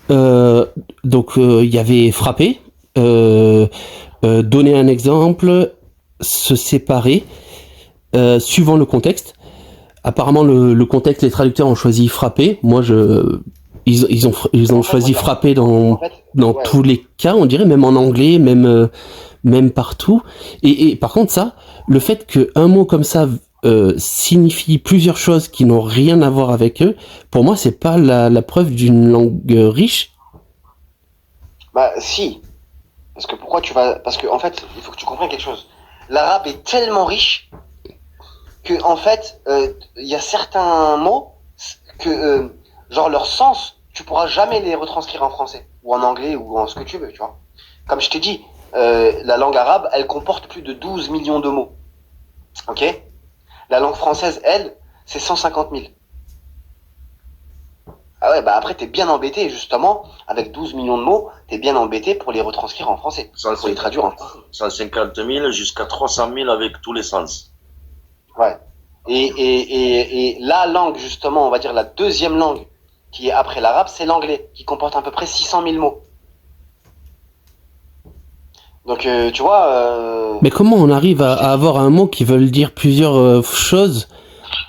Donc il y avait frapper, donner un exemple, se séparer, suivant le contexte. Apparemment le contexte, les traducteurs ont choisi frapper. Moi ils ont choisi frapper dans ouais. tous les cas, on dirait, même en anglais, même partout. Et par contre ça, le fait qu'un mot comme ça signifie plusieurs choses qui n'ont rien à voir avec eux, pour moi c'est pas la preuve d'une langue riche. Bah si. Parce que en fait, il faut que tu comprennes quelque chose. L'arabe est tellement riche que en fait, il y a certains mots que genre leur sens, tu pourras jamais les retranscrire en français ou en anglais ou en ce que tu veux, tu vois. Comme je t'ai dit, la langue arabe, elle comporte plus de 12 millions de mots. Ok? La langue française, elle, c'est 150 000. Ah ouais, bah après, t'es bien embêté, justement, avec 12 millions de mots, t'es bien embêté pour les retranscrire en français, pour les traduire en français. 150 000 jusqu'à 300 000 avec tous les sens. Ouais. Et la langue, justement, on va dire la deuxième langue qui est après l'arabe, c'est l'anglais, qui comporte à peu près 600 000 mots. Donc, tu vois... Mais comment on arrive à avoir un mot qui veut dire plusieurs choses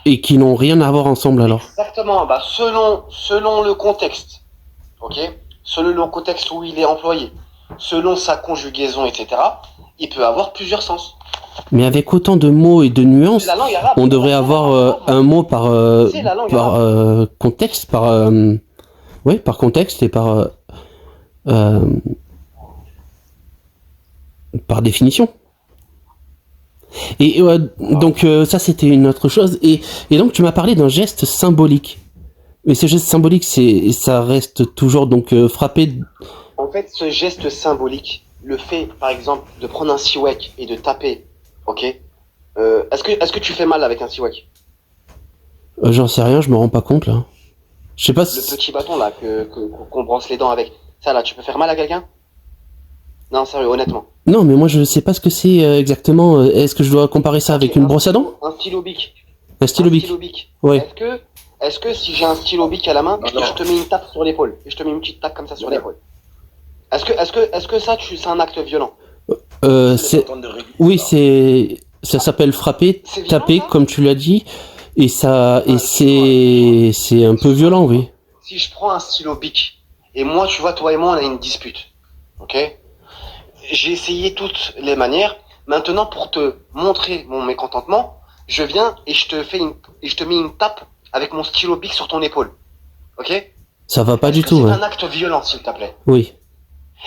et qui n'ont rien à voir ensemble alors? Exactement, bah selon le contexte, ok, selon le contexte où il est employé, selon sa conjugaison, etc., il peut avoir plusieurs sens. Mais avec autant de mots et de nuances, on devrait avoir un mot par contexte, par contexte et par définition. Et donc ça c'était une autre chose. Et donc tu m'as parlé d'un geste symbolique. Mais ce geste symbolique, ça reste toujours donc frapper. En fait, ce geste symbolique, le fait, par exemple, de prendre un siwak et de taper, ok. Est-ce que tu fais mal avec un siwak? J'en sais rien, je me rends pas compte là. Je sais pas. Le petit bâton là qu'on brosse les dents avec, ça là, tu peux faire mal à quelqu'un? Non, sérieux, honnêtement. Non, mais moi je sais pas ce que c'est exactement. Est-ce que je dois comparer ça avec une brosse à dents? Un stylo bic. Un stylo bic. Ouais. Est-ce que si j'ai un stylo bic à la main, je te mets une tape sur l'épaule et je te mets une petite tape comme ça sur l'épaule. Est-ce que ça, c'est un acte violent? Oui, ça s'appelle frapper, violent, taper, ça comme tu l'as dit, et c'est un peu violent, oui. Si je prends un stylo bic et moi, tu vois, toi et moi, on a une dispute, Ok? J'ai essayé toutes les manières. Maintenant, pour te montrer mon mécontentement, je viens et je te mets une tape avec mon stylo bic sur ton épaule. Ok? Ça va pas Est-ce du que tout, c'est ouais. un acte violent, s'il te plaît? Oui.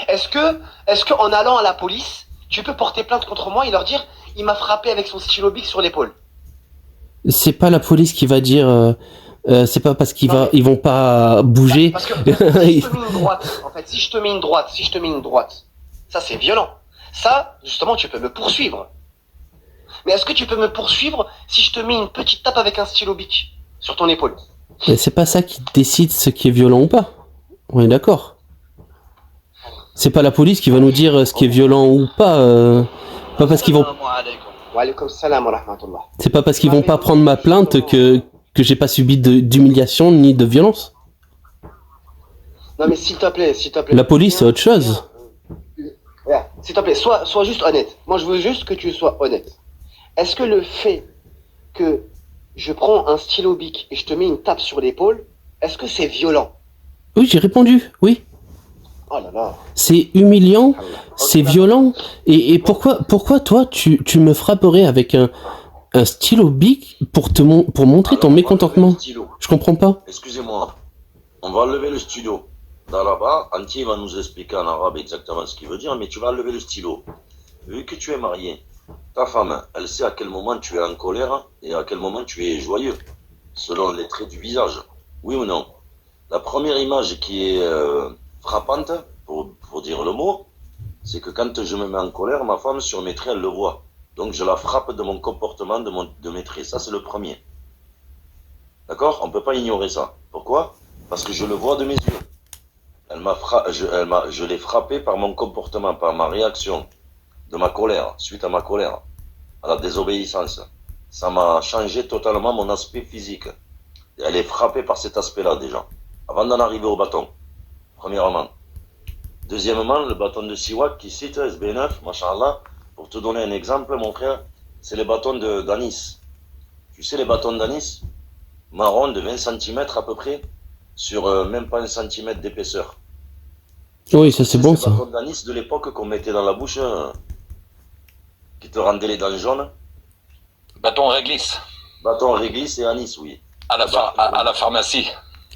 Est-ce que en allant à la police, tu peux porter plainte contre moi et leur dire, il m'a frappé avec son stylo bic sur l'épaule? C'est pas la police qui va dire, c'est pas parce Non, ils vont pas bouger. Parce que si je te mets une droite, en fait, si je te mets une droite, ça c'est violent. Ça, justement, tu peux me poursuivre. Mais est-ce que tu peux me poursuivre si je te mets une petite tape avec un stylo bic sur ton épaule? Mais c'est pas ça qui décide ce qui est violent ou pas. On est d'accord. C'est pas la police qui va nous dire ce qui est violent ou pas. Pas parce qu'ils vont. Wa alaykoum salam wa rahmatullah. C'est pas parce qu'ils vont pas prendre ma plainte que j'ai pas subi d'humiliation ni de violence. Non mais s'il te plaît. La police, c'est autre chose. Ouais, s'il te plaît, sois juste honnête. Moi, je veux juste que tu sois honnête. Est-ce que le fait que je prends un stylo bic et je te mets une tape sur l'épaule, est-ce que c'est violent? Oui, j'ai répondu. Oui. Oh là là. C'est humiliant, Ok, c'est d'accord. violent. Et pourquoi toi, tu me frapperais avec un stylo bic pour montrer ton Alors, on va mécontentement? lever le stylo. Je comprends pas. Excusez-moi. On va lever le stylo. Là-bas, Anti va nous expliquer en arabe exactement ce qu'il veut dire, mais tu vas lever le stylo. Vu que tu es marié, ta femme, elle sait à quel moment tu es en colère et à quel moment tu es joyeux, selon les traits du visage. Oui ou non? La première image qui est frappante, pour dire le mot, c'est que quand je me mets en colère, ma femme sur mes traits, elle le voit. Donc je la frappe de mon comportement, de mes traits. Ça, c'est le premier. D'accord? On ne peut pas ignorer ça. Pourquoi? Parce que je le vois de mes yeux. Je l'ai frappé par mon comportement, par ma réaction, de ma colère, suite à ma colère, à la désobéissance. Ça m'a changé totalement mon aspect physique. Elle est frappée par cet aspect-là déjà, avant d'en arriver au bâton, premièrement. Deuxièmement, le bâton de Siwak qui cite SB9, machallah, pour te donner un exemple, mon frère, c'est les bâtons d'anis. Tu sais les bâtons d'anis? Marron de 20 cm à peu près, sur même pas 1 cm d'épaisseur. Oui, ça c'est bon ces ça. bâtons d'anis de l'époque qu'on mettait dans la bouche, qui te rendaient les dents jaunes. Bâton réglisse. Bâton réglisse et anis, oui. À la pharmacie.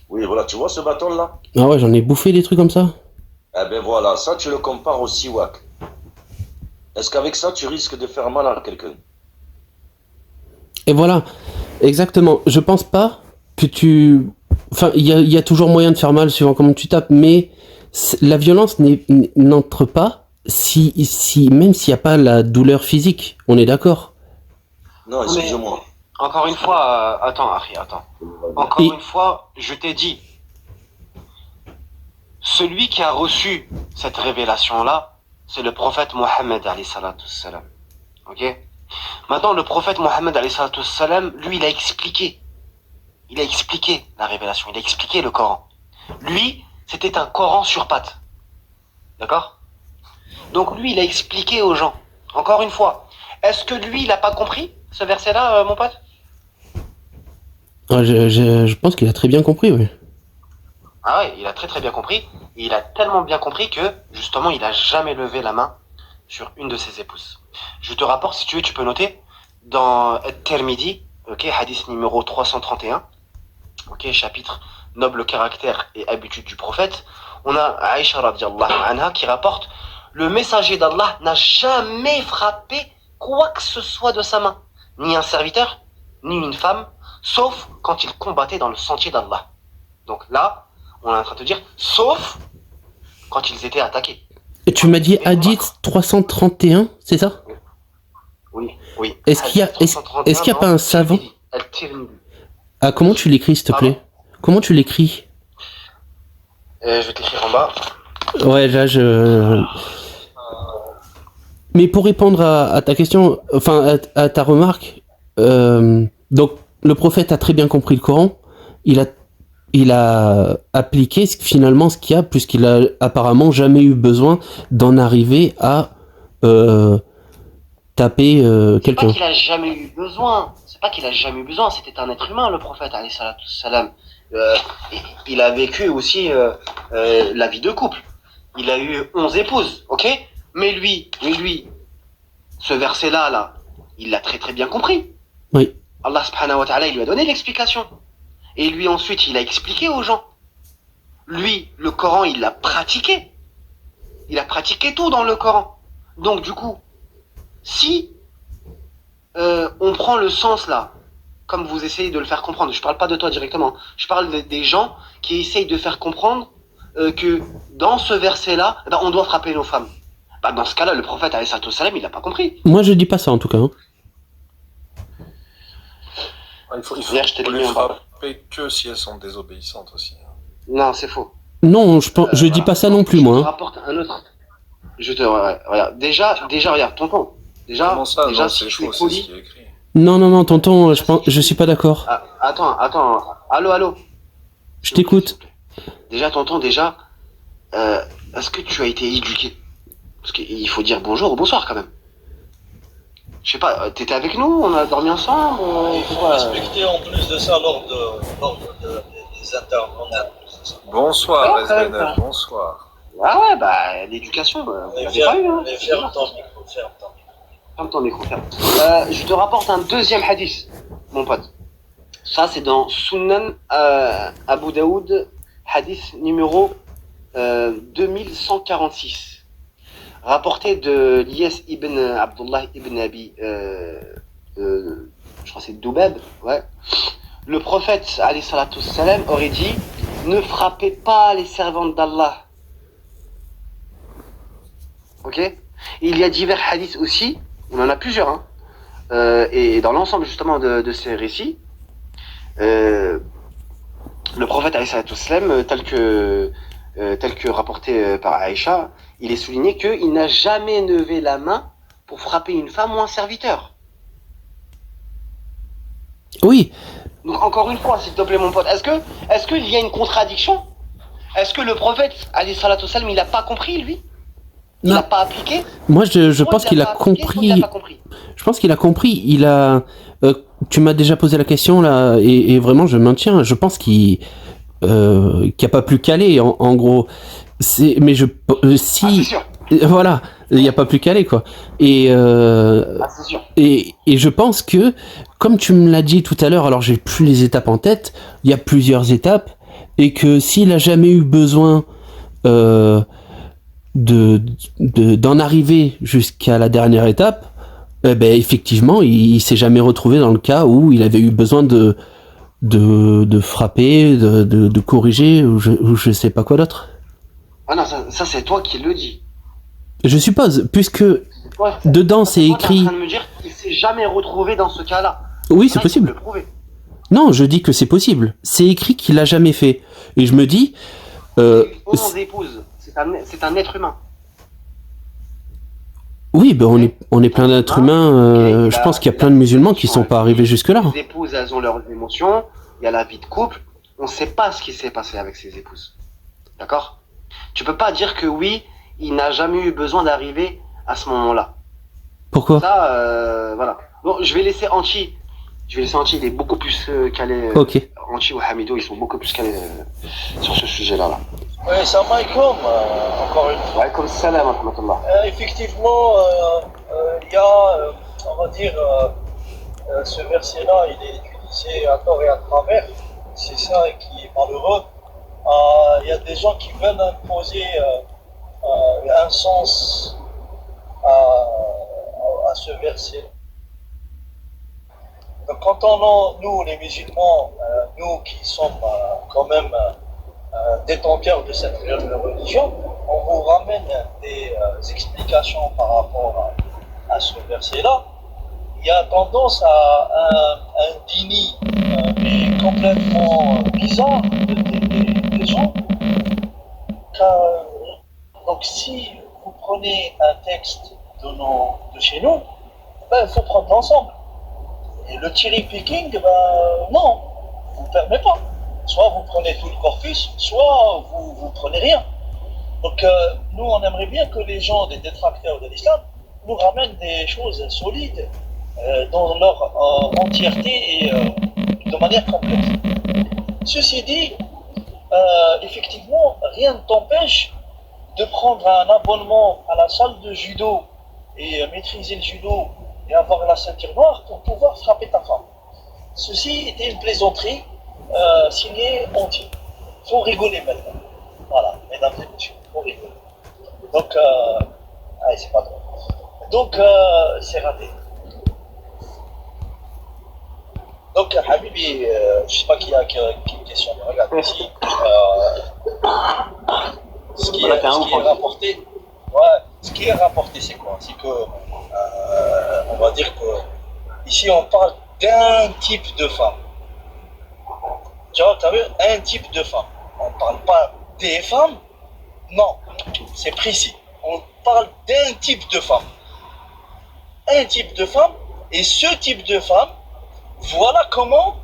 Oui, voilà, tu vois ce bâton-là? Ah ouais, j'en ai bouffé des trucs comme ça. Eh ben voilà, ça tu le compares au Siwak. Est-ce qu'avec ça tu risques de faire mal à quelqu'un? Et voilà, exactement. Je pense pas que tu... Enfin, il y a toujours moyen de faire mal suivant comment tu tapes, mais la violence n'entre pas même s'il n'y a pas la douleur physique. On est d'accord. Non, excusez-moi. Encore une fois, attends. Encore une fois, je t'ai dit, celui qui a reçu cette révélation-là, c'est le prophète Mohammed alayhi salatu wassalam. Ok? Maintenant, le prophète Mohammed alayhi salatu wassalam, lui, il a expliqué la révélation, il a expliqué le Coran. Lui, c'était un Coran sur pattes. D'accord? Donc lui, il a expliqué aux gens. Encore une fois, est-ce que lui, il n'a pas compris ce verset-là, mon pote? Ah, je pense qu'il a très bien compris, oui. Ah ouais, il a très bien compris. Et il a tellement bien compris que, justement, il a jamais levé la main sur une de ses épouses. Je te rapporte, si tu veux, tu peux noter, dans At-Tirmidhi, ok, hadith numéro 331, ok, chapitre noble caractère et habitude du prophète, on a Aïcha radiallahu anha qui rapporte, le messager d'Allah n'a jamais frappé quoi que ce soit de sa main, ni un serviteur, ni une femme, sauf quand il combattait dans le sentier d'Allah. Donc là, on est en train de te dire, sauf quand ils étaient attaqués. Et tu m'as dit Hadith 331, c'est ça? Oui. Est-ce qu'il y a pas un savant? Ah, comment tu l'écris, s'il te plaît? Comment tu l'écris? Je vais t'écrire en bas. Ouais, là, Mais pour répondre à ta question, enfin, à ta remarque, donc, le prophète a très bien compris le Coran, il a appliqué finalement ce qu'il y a, puisqu'il a apparemment jamais eu besoin d'en arriver à taper quelqu'un. C'est pas qu'il a jamais eu besoin. C'était un être humain, le prophète, alayhi salatu wassalam. Il a vécu aussi la vie de couple. il a eu 11 épouses, ok? Mais lui, ce verset-là, il l'a très très bien compris. Oui. Allah subhanahu wa ta'ala, il lui a donné l'explication. Et lui ensuite, il a expliqué aux gens. Lui, le Coran, il l'a pratiqué. Il a pratiqué tout dans le Coran. Donc du coup, si on prend le sens là, comme vous essayez de le faire comprendre, je parle pas de toi directement, je parle des gens qui essayent de faire comprendre que dans ce verset-là, on doit frapper nos femmes. Dans ce cas-là, le prophète alayhi salatu wassalam, il n'a pas compris. Moi, je dis pas ça en tout cas. Hein. Il faut Hier, je t'ai les mis en bas. frapper que si elles sont désobéissantes aussi. Non, c'est faux. Non, je dis pas ça non plus, moi. Je te Hein. rapporte un autre. Regarde. Déjà, regarde, tonton. Comment ça? Déjà, Non, si c'est tu es faux, c'est ce poli. qui est écrit. Non, tonton, je suis pas d'accord. Ah, attends. Allô. Je t'écoute. Déjà, tonton, est-ce que tu as été éduqué? Parce qu'il faut dire bonjour ou bonsoir quand même. Je sais pas, t'étais avec nous, on a dormi ensemble. Il faut respecter en plus de ça l'ordre des intervenants. Bonsoir, Ouais, Resbener, bonsoir. Ah ouais, l'éducation, vous l'avez pas eu, hein. Ferme ton micro. Ferme ton micro, ferme. Je te rapporte un deuxième hadith, mon pote. Ça, c'est dans Sunan Abu Daoud, hadith numéro 2146. Rapporté de l'Iyas ibn Abdullah ibn Abi, je crois que c'est Doubab, ouais. Le prophète, alayhi salatu wassalam, aurait dit « Ne frappez pas les servantes d'Allah ». Ok? Et il y a divers hadiths aussi, on en a plusieurs, hein. Et dans l'ensemble justement de ces récits, le prophète alayhi salatu wassalam, tel que rapporté par Aïcha, il est souligné qu'il n'a jamais levé la main pour frapper une femme ou un serviteur. Oui. Donc encore une fois, s'il te plaît mon pote, est-ce qu'il y a une contradiction? Est-ce que le prophète, alayhi salatu wassalam, il n'a pas compris lui? Il n'a pas appliqué? Moi, je pense qu'il a compris. Je pense qu'il a compris. Il a. Tu m'as déjà posé la question là, et vraiment, je maintiens. Je pense qu'il a pas plus calé, en gros. Mais si. C'est sûr. Voilà, il n'y a pas plus calé quoi. Et C'est sûr. et je pense que, comme tu me l'as dit tout à l'heure, alors j'ai plus les étapes en tête. Il y a plusieurs étapes, et que s'il a jamais eu besoin d'en arriver jusqu'à la dernière étape, effectivement, il s'est jamais retrouvé dans le cas où il avait eu besoin de frapper, de corriger, ou je sais pas quoi d'autre. Ah non, ça c'est toi qui le dis. Je suppose, puisque Ouais, dedans c'est toi, t'es en écrit. train de me dire qu'il s'est jamais retrouvé dans ce cas-là. Oui, c'est Là, il faut possible. le prouver. Non, je dis que c'est possible. C'est écrit qu'il l'a jamais fait. Et je me dis. 11 épouses, c'est un être humain. Oui, on est plein d'êtres humains. Je pense qu'il y a plein de musulmans qui sont pas arrivés jusque-là. Les épouses, elles ont leurs émotions. Il y a la vie de couple. On ne sait pas ce qui s'est passé avec ces épouses. D'accord? Tu peux pas dire que oui, il n'a jamais eu besoin d'arriver à ce moment-là. Pourquoi? Ça, voilà. Bon, je vais laisser Anchi. Il est beaucoup plus calé. Ok. Anchi ou Hamido, ils sont beaucoup plus calés sur ce sujet-là. Là. Oui, salam alaikum, encore une fois. Ouais, comme salam, wa rahmatullah. Effectivement, il y a, on va dire, ce verset-là, il est utilisé à tort et à travers. C'est ça qui est malheureux. Il y a des gens qui veulent imposer un sens à ce verset. Donc, quand nous, les musulmans, nous qui sommes quand même détenteurs de cette religion, on vous ramène des explications par rapport à ce verset-là. Il y a tendance à un déni mais complètement bizarre des gens. Donc si vous prenez un texte de chez nous, il faut prendre l'ensemble. Et le cherry picking, non, vous ne permet pas. Soit vous prenez tout le corpus, soit vous prenez rien. Donc nous, on aimerait bien que les gens, des détracteurs de l'islam, nous ramènent des choses solides dans leur entièreté et de manière complexe. Ceci dit, effectivement, rien ne t'empêche de prendre un abonnement à la salle de judo et maîtriser le judo et avoir la ceinture noire pour pouvoir frapper ta femme. Ceci était une plaisanterie signée Anti. Faut rigoler maintenant. Voilà, mesdames et messieurs, faut rigoler. Donc, c'est pas drôle. Donc, c'est raté. Donc, Habibi, je sais pas qui a une question, mais regarde ici. Ce qui est rapporté, ce qui est rapporté, c'est quoi? C'est que, on va dire que ici on parle d'un type de femme. Tu vois, t'as vu, un type de femme. On parle pas des femmes, non, c'est précis. On parle d'un type de femme. Un type de femme, et ce type de femme, voilà comment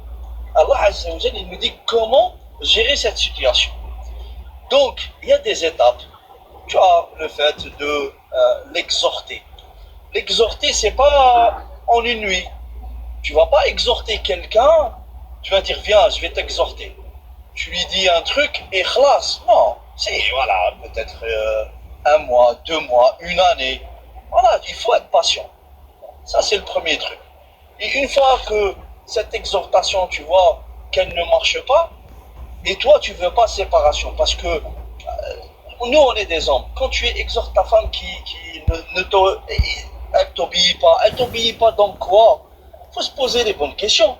Allah Azza wa Jalla, il nous dit comment gérer cette situation. Donc, il y a des étapes. Tu as le fait de l'exhorter. L'exhorter, c'est pas en une nuit. Tu vas pas exhorter quelqu'un, tu vas dire viens, je vais t'exhorter. Tu lui dis un truc et khlas. Non, c'est voilà, peut-être un mois, 2 mois, une année. Voilà, il faut être patient. Ça, c'est le premier truc. Et une fois que cette exhortation, tu vois qu'elle ne marche pas, et toi, tu veux pas séparation, parce que nous, on est des hommes. Quand tu exhortes ta femme qui elle t'obéit pas dans quoi? Il faut se poser les bonnes questions.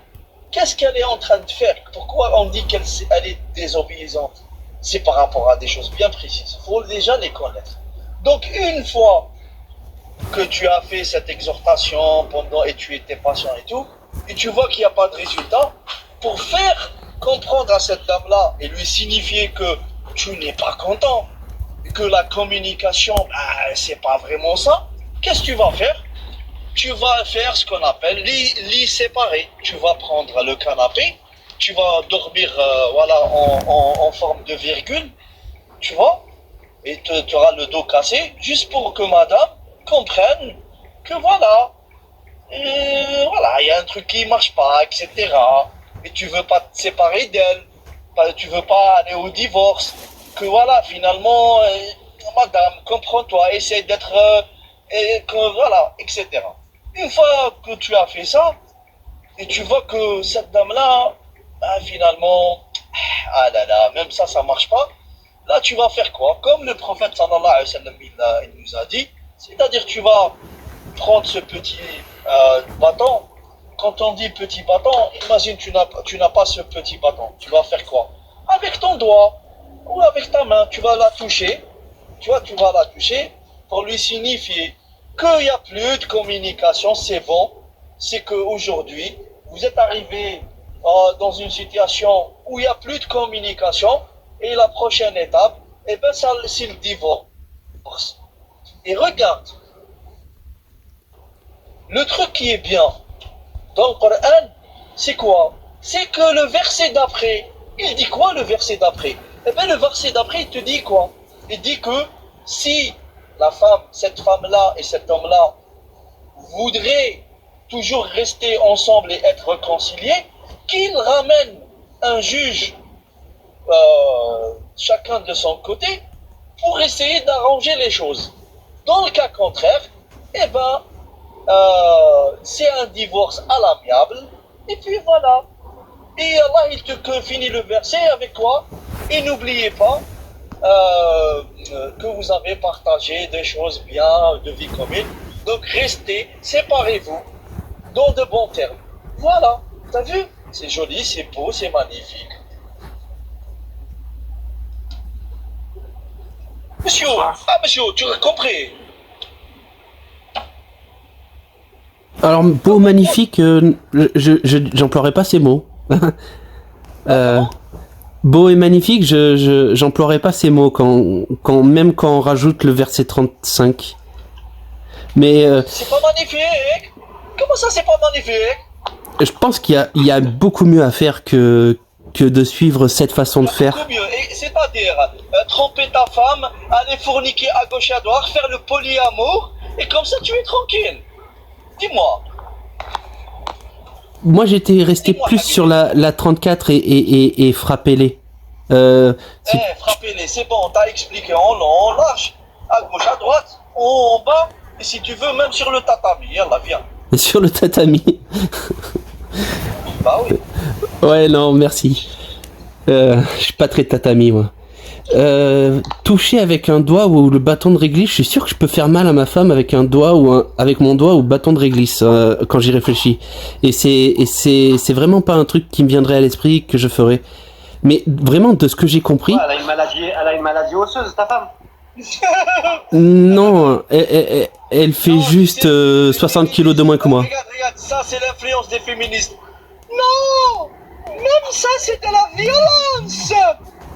Qu'est-ce qu'elle est en train de faire? Pourquoi on dit qu'elle est désobéissante? C'est par rapport à des choses bien précises. Il faut déjà les connaître. Donc, une fois que tu as fait cette exhortation et tu étais patient et tout, et tu vois qu'il n'y a pas de résultat, pour faire comprendre à cette dame-là et lui signifier que tu n'es pas content, que la communication, c'est pas vraiment ça, qu'est-ce que tu vas faire? Tu vas faire ce qu'on appelle lit séparé. Tu vas prendre le canapé, tu vas dormir en forme de virgule, tu vois, et tu auras le dos cassé, juste pour que madame comprenne que voilà, il y a un truc qui marche pas, etc. Et tu veux pas te séparer d'elle, tu veux pas aller au divorce, que voilà, finalement, madame, comprends-toi, essaie d'être, etc. Une fois que tu as fait ça, et tu vois que cette dame-là, finalement, même ça marche pas, là tu vas faire quoi? Comme le prophète sallallahu alayhi wa sallam, il nous a dit, c'est-à-dire tu vas prendre ce petit bâton. Quand on dit petit bâton, imagine tu n'as pas ce petit bâton. Tu vas faire quoi? Avec ton doigt ou avec ta main, tu vas la toucher. Tu vas la toucher pour lui signifier qu'il n'y a plus de communication, c'est bon. C'est qu'aujourd'hui, vous êtes arrivé dans une situation où il n'y a plus de communication et la prochaine étape, c'est le divorce. Et regarde, le truc qui est bien dans le Coran, c'est quoi? C'est que le verset d'après, il dit quoi le verset d'après? Le verset d'après, il te dit quoi? Il dit que si cette femme-là et cet homme-là voudraient toujours rester ensemble et être réconciliés, qu'ils ramènent un juge chacun de son côté pour essayer d'arranger les choses. Dans le cas contraire, c'est un divorce à l'amiable, et puis voilà. Et Allah, il te finit le verset avec quoi? Et n'oubliez pas que vous avez partagé des choses bien de vie commune. Donc restez, séparez-vous dans de bons termes. Voilà, t'as vu? C'est joli, c'est beau, c'est magnifique. Monsieur, tu as compris? Alors, beau, magnifique, j'emploierai pas ces mots. Beau et magnifique, j'emploierai pas ces mots même quand on rajoute le verset 35. Mais c'est pas magnifique. Comment ça, c'est pas magnifique? Je pense qu'il y a beaucoup mieux à faire que de suivre cette façon de faire. Beaucoup mieux. C'est-à-dire tromper ta femme, aller fourniquer à gauche et à droite, faire le polyamour, et comme ça tu es tranquille. Dis-moi. Moi j'étais resté plus sur la 34 et frappez-les. C'est- Frappez-les, c'est bon, t'as expliqué en long, en large, à gauche, à droite, en haut, en bas, et si tu veux, même sur le tatami. Yallah, viens. sur le tatami. Bah oui. Ouais, non, merci. Je suis pas très tatami, moi. Toucher avec un doigt ou le bâton de réglisse, je suis sûr que je peux faire mal à ma femme avec un doigt ou avec mon doigt ou bâton de réglisse quand j'y réfléchis. Et c'est vraiment pas un truc qui me viendrait à l'esprit que je ferais. Mais vraiment, de ce que j'ai compris, Ouais, elle a une maladie osseuse, ta femme. non, elle fait Non, juste tu sais, les 60 kilos de moins que moi. Regarde, ça c'est l'influence des féministes. Non, même ça c'est de la violence.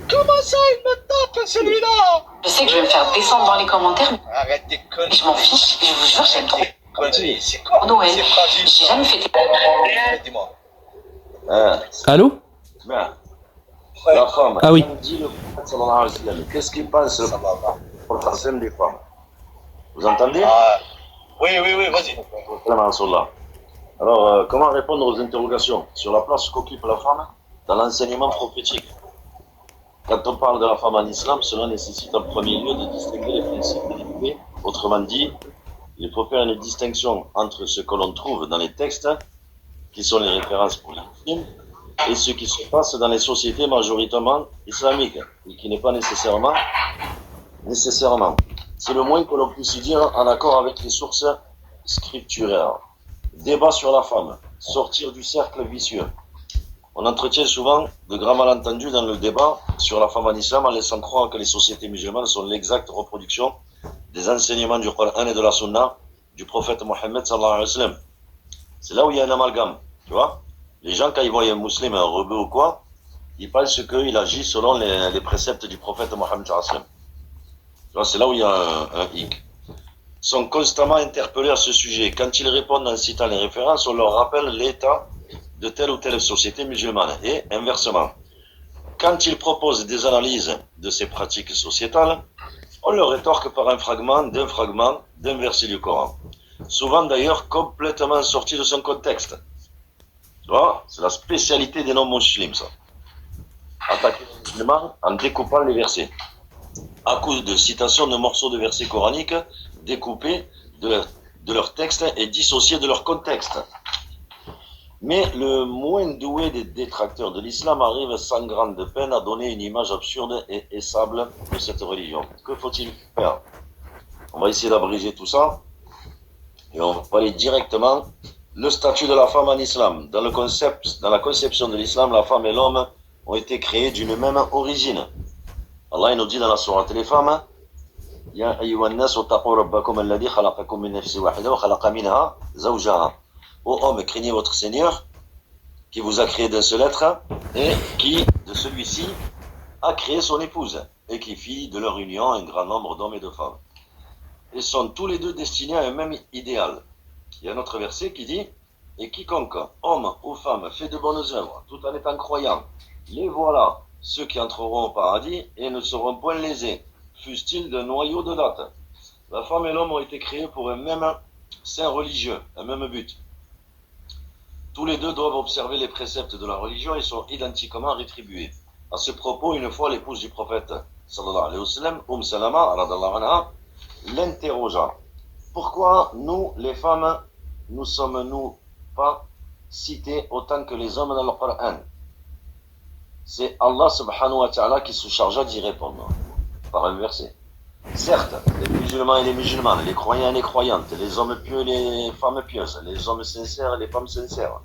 Comment ça il me tape celui-là? Je sais que je vais me faire descendre dans les commentaires, mais Arrête des conneries. je m'en fiche, je vous jure, j'aime trop. Conneries, c'est quoi? Noël, C'est fragile. j'ai jamais fêté. Dis-moi. Hein, Allô? bien. Ouais. La femme, Ah oui. quand dit le prophète sallallahu alayhi wa sallam, qu'est-ce qu'il pense le Ça va, va. prophète des femmes? Vous entendez? Ah, oui, vas-y. Alors, comment répondre aux interrogations sur la place qu'occupe la femme dans l'enseignement prophétique? Quand on parle de la femme en islam, cela nécessite en premier lieu de distinguer les principes et les faits. Autrement dit, il faut faire une distinction entre ce que l'on trouve dans les textes, qui sont les références pour les films, et ce qui se passe dans les sociétés majoritairement islamiques, et qui n'est pas nécessairement. C'est le moins que l'on puisse dire en accord avec les sources scripturaires. Débat sur la femme, sortir du cercle vicieux. On entretient souvent de grands malentendus dans le débat sur la femme en islam en laissant croire que les sociétés musulmanes sont l'exacte reproduction des enseignements du Coran et de la Sunna du prophète Mohammed sallallahu alayhi wa sallam. C'est là où il y a un amalgame, tu vois. Les gens, quand ils voient un musulman, un rebeu ou quoi, ils pensent qu'il agit selon les préceptes du prophète Mohammed sallallahu alayhi wa sallam. Tu vois, c'est là où il y a un hic. Sont constamment interpellés à ce sujet. Quand ils répondent en citant les références, on leur rappelle l'état de telle ou telle société musulmane. Et inversement, quand ils proposent des analyses de ces pratiques sociétales, on leur rétorque par un fragment d'un verset du Coran. Souvent d'ailleurs complètement sorti de son contexte. Tu vois, c'est la spécialité des non-musulmans, ça. Attaquer les musulmans en découpant les versets. À cause de citations de morceaux de versets coraniques découpés de leur texte et dissociés de leur contexte. Mais le moins doué des détracteurs de l'islam arrive sans grande peine à donner une image absurde et aissable de cette religion. Que faut-il faire? On va essayer d'abréger tout ça et on va parler directement le statut de la femme en islam. Dans la conception de l'islam, la femme et l'homme ont été créés d'une même origine. Allah nous dit dans la sourate les femmes, Ya ayyuhan nas wattaqu rabbakum alladhi khalaqakum min nafsin wahida wa khalaqa minha zawjaha. Ô homme, craignez votre Seigneur qui vous a créé d'un seul être et qui, de celui-ci, a créé son épouse et qui fit de leur union un grand nombre d'hommes et de femmes. Ils sont tous les deux destinés à un même idéal. Il y a un autre verset qui dit « Et quiconque, homme ou femme, fait de bonnes œuvres, tout en étant croyant, les voilà, ceux qui entreront au paradis et ne seront point lésés, fussent-ils d'un noyau de date. » La femme et l'homme ont été créés pour un même saint religieux, un même but. Tous les deux doivent observer les préceptes de la religion et sont identiquement rétribués. À ce propos, une fois l'épouse du prophète, sallallahu alayhi wa sallam, Salama, radallahu anha, l'interrogea. Pourquoi nous, les femmes, nous sommes-nous pas cités autant que les hommes dans le Coran? C'est Allah subhanahu wa ta'ala qui se chargea d'y répondre, par un verset. Certes, les musulmans et les musulmanes, les croyants et les croyantes, les hommes pieux et les femmes pieuses, les hommes sincères et les femmes sincères,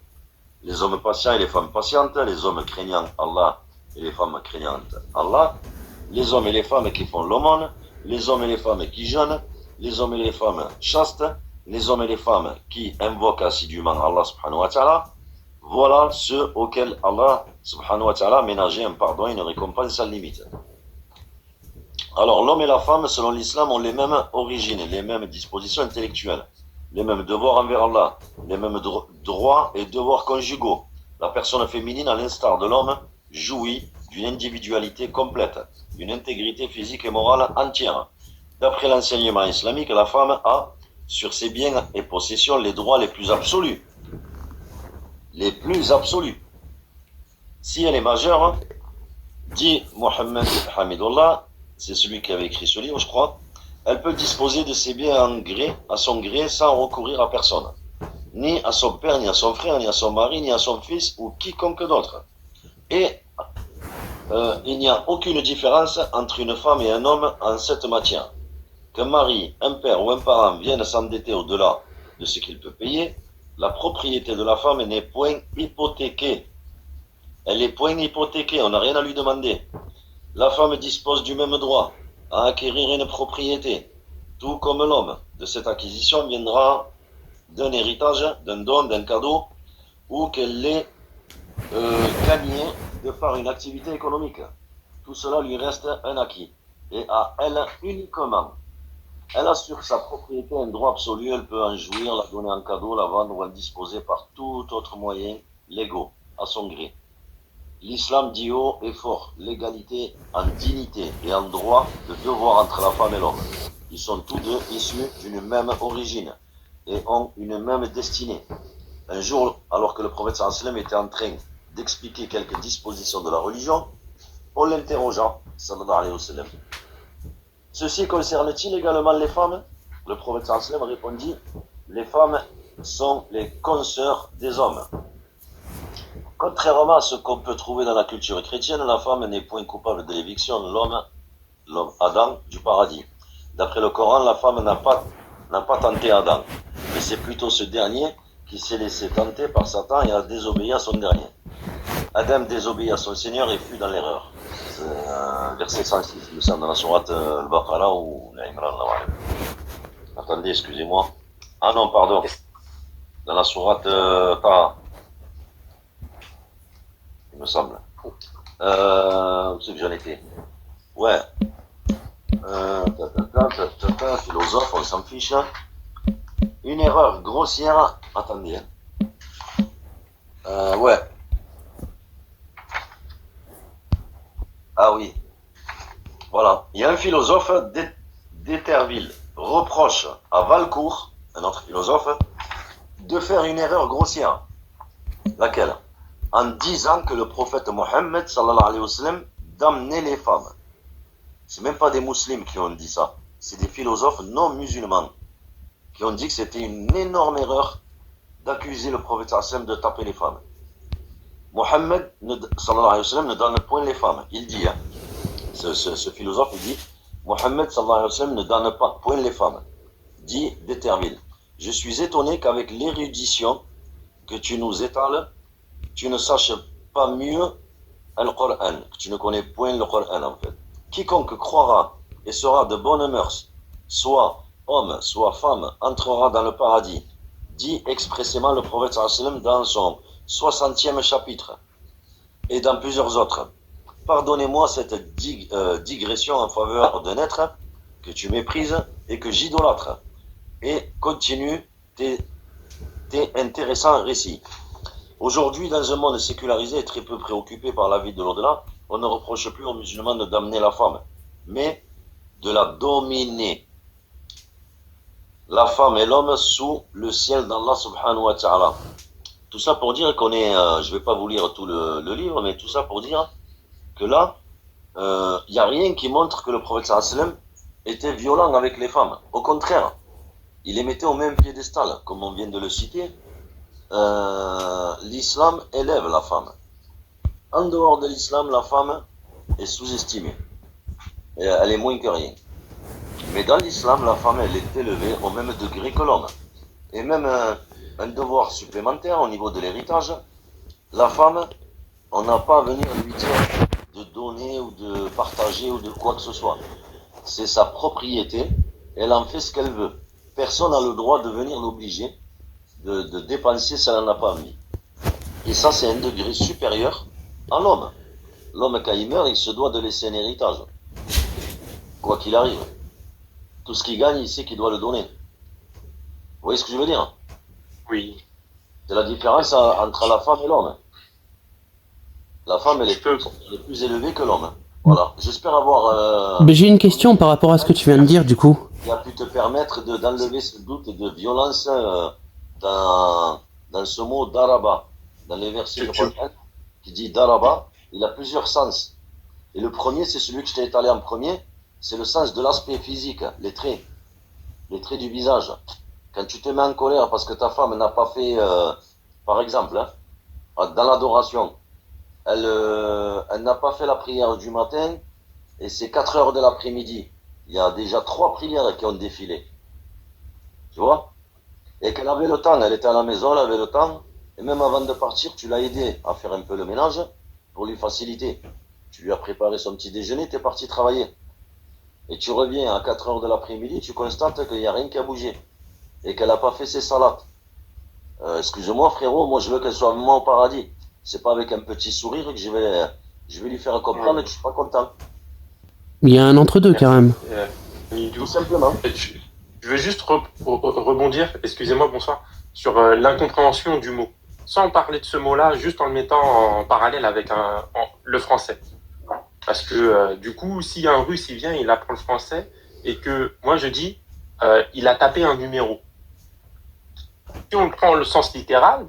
les hommes patients et les femmes patientes, les hommes craignant Allah et les femmes craignantes Allah, les hommes et les femmes qui font l'aumône, les hommes et les femmes qui jeûnent, les hommes et les femmes chastes, les hommes et les femmes qui invoquent assidûment Allah subhanahu wa ta'ala, voilà ceux auxquels Allah subhanahu wa ta'ala a ménagé un pardon et une récompense sans limite. Alors l'homme et la femme, selon l'islam, ont les mêmes origines, les mêmes dispositions intellectuelles, les mêmes devoirs envers Allah, les mêmes droits et devoirs conjugaux. La personne féminine, à l'instar de l'homme, jouit d'une individualité complète, d'une intégrité physique et morale entière. D'après l'enseignement islamique, la femme a, sur ses biens et possessions, les droits les plus absolus. Les plus absolus. Si elle est majeure, Dit Mohammed Hamidullah, c'est celui qui avait écrit ce livre, je crois, elle peut disposer de ses biens à son gré sans recourir à personne, ni à son père, ni à son frère, ni à son mari, ni à son fils ou quiconque d'autre. Et il n'y a aucune différence entre une femme et un homme en cette matière. Qu'un mari, un père ou un parent vienne s'endetter au-delà de ce qu'il peut payer, la propriété de la femme n'est point hypothéquée. Elle est point hypothéquée, on n'a rien à lui demander. La femme dispose du même droit à acquérir une propriété, tout comme l'homme. De cette acquisition viendra d'un héritage, d'un don, d'un cadeau, ou qu'elle l'ait gagnée de par une activité économique. Tout cela lui reste un acquis, et à elle uniquement. Elle a sur sa propriété un droit absolu, elle peut en jouir, la donner en cadeau, la vendre ou en disposer par tout autre moyen légaux, à son gré. L'islam dit haut et fort l'égalité en dignité et en droit de devoir entre la femme et l'homme. Ils sont tous deux issus d'une même origine et ont une même destinée. Un jour, alors que le prophète sallallahu alayhi wa sallam était en train d'expliquer quelques dispositions de la religion, on l'interrogea, sallallahu alayhi wa sallam. Ceci concerne-t-il également les femmes? Le prophète sallallahu alayhi wa sallam répondit, les femmes sont les consoeurs des hommes. Contrairement à ce qu'on peut trouver dans la culture chrétienne, la femme n'est point coupable de l'éviction de l'homme Adam du paradis. D'après le Coran, la femme n'a pas tenté Adam, mais c'est plutôt ce dernier qui s'est laissé tenter par Satan et a désobéi à son dernier. Adam désobéit à son Seigneur et fut dans l'erreur. C'est verset 106, il me semble, dans la sourate Al-Baqarah ou l'Imran. Attendez, excusez-moi. Ah non, pardon. Dans la sourate Taha. Il me semble. Où c'est que j'en étais? Ouais. Philosophe, on s'en fiche. Une erreur grossière. Attendez. Ouais. Ah oui. Voilà. Il y a un philosophe d'Éterville reproche à Valcourt, un autre philosophe, de faire une erreur grossière. Laquelle? En disant que le prophète Mohammed sallallahu alayhi wa sallam damnait les femmes. C'est même pas des musulmans qui ont dit ça, c'est des philosophes non musulmans qui ont dit que c'était une énorme erreur d'accuser le prophète sallallahu alayhi wa sallam de taper les femmes. Mohammed sallallahu alayhi wa sallam ne donne point les femmes. Il dit, hein, ce philosophe, il dit, Mohammed sallallahu alayhi wa sallam ne donne pas point les femmes. Dit d'Éterville, je suis étonné qu'avec l'érudition que tu nous étales, tu ne saches pas mieux le Coran, que tu ne connais point le Coran en fait. Quiconque croira et sera de bonnes mœurs, soit homme, soit femme, entrera dans le paradis. Dit expressément le prophète sallallahu alayhi wa sallam dans son 60e chapitre et dans plusieurs autres. Pardonnez-moi cette digression en faveur d'un être que tu méprises et que j'idolâtre. Et continue tes intéressants récits. Aujourd'hui, dans un monde sécularisé et très peu préoccupé par la vie de l'au-delà, on ne reproche plus aux musulmans de damner la femme, mais de la dominer. La femme et l'homme sous le ciel d'Allah subhanahu wa ta'ala. Tout ça pour dire qu'on est, je ne vais pas vous lire tout le livre, mais tout ça pour dire que là, il n'y a rien qui montre que le prophète sallallahu alayhi wa sallam était violent avec les femmes. Au contraire, il les mettait au même piédestal, comme on vient de le citer. L'islam élève la femme. En dehors de l'islam, la femme est sous-estimée. Et elle est moins que rien. Mais dans l'islam, la femme, elle est élevée au même degré que l'homme. Et même un devoir supplémentaire au niveau de l'héritage. La femme, on n'a pas à venir lui dire de donner ou de partager ou de quoi que ce soit. C'est sa propriété. Elle en fait ce qu'elle veut. Personne n'a le droit de venir l'obliger de dépenser si elle n'en a pas envie. Et ça, c'est un degré supérieur à l'homme. L'homme, quand il meurt, il se doit de laisser un héritage. Quoi qu'il arrive. Tout ce qu'il gagne, il sait qu'il doit le donner. Vous voyez ce que je veux dire? Oui. C'est la différence entre la femme et l'homme. La femme, elle est plus élevée que l'homme. Voilà. J'espère avoir... J'ai une question par rapport à ce que tu viens de dire, du coup. Qui a pu te permettre d'enlever ce doute de violence dans ce mot daraba. Dans les versets de Coran, qui dit daraba, il a plusieurs sens. Et le premier, c'est celui que je t'ai étalé en premier, c'est le sens de l'aspect physique, les traits du visage. Quand tu te mets en colère parce que ta femme n'a pas fait, par exemple, hein, dans l'adoration, elle n'a pas fait la prière du matin et c'est 4 heures de l'après-midi. Il y a déjà 3 prières qui ont défilé. Tu vois? Et qu'elle avait le temps, elle était à la maison, elle avait le temps. Et même avant de partir, tu l'as aidé à faire un peu le ménage pour lui faciliter. Tu lui as préparé son petit déjeuner, tu es parti travailler. Et tu reviens à 4 heures de l'après-midi, tu constates qu'il n'y a rien qui a bougé. Et qu'elle n'a pas fait ses salades. Excuse-moi frérot, moi je veux qu'elle soit avec moi au paradis. C'est pas avec un petit sourire que je vais lui faire comprendre que je suis pas content. Il y a un entre-deux quand même. Tout simplement. Je veux juste rebondir, excusez-moi, bonsoir, sur l'incompréhension du mot. Sans parler de ce mot-là, juste en le mettant en parallèle avec le français. Parce que du coup, si un Russe il vient, il apprend le français, et que moi je dis, il a tapé un numéro. Si on le prend le sens littéral,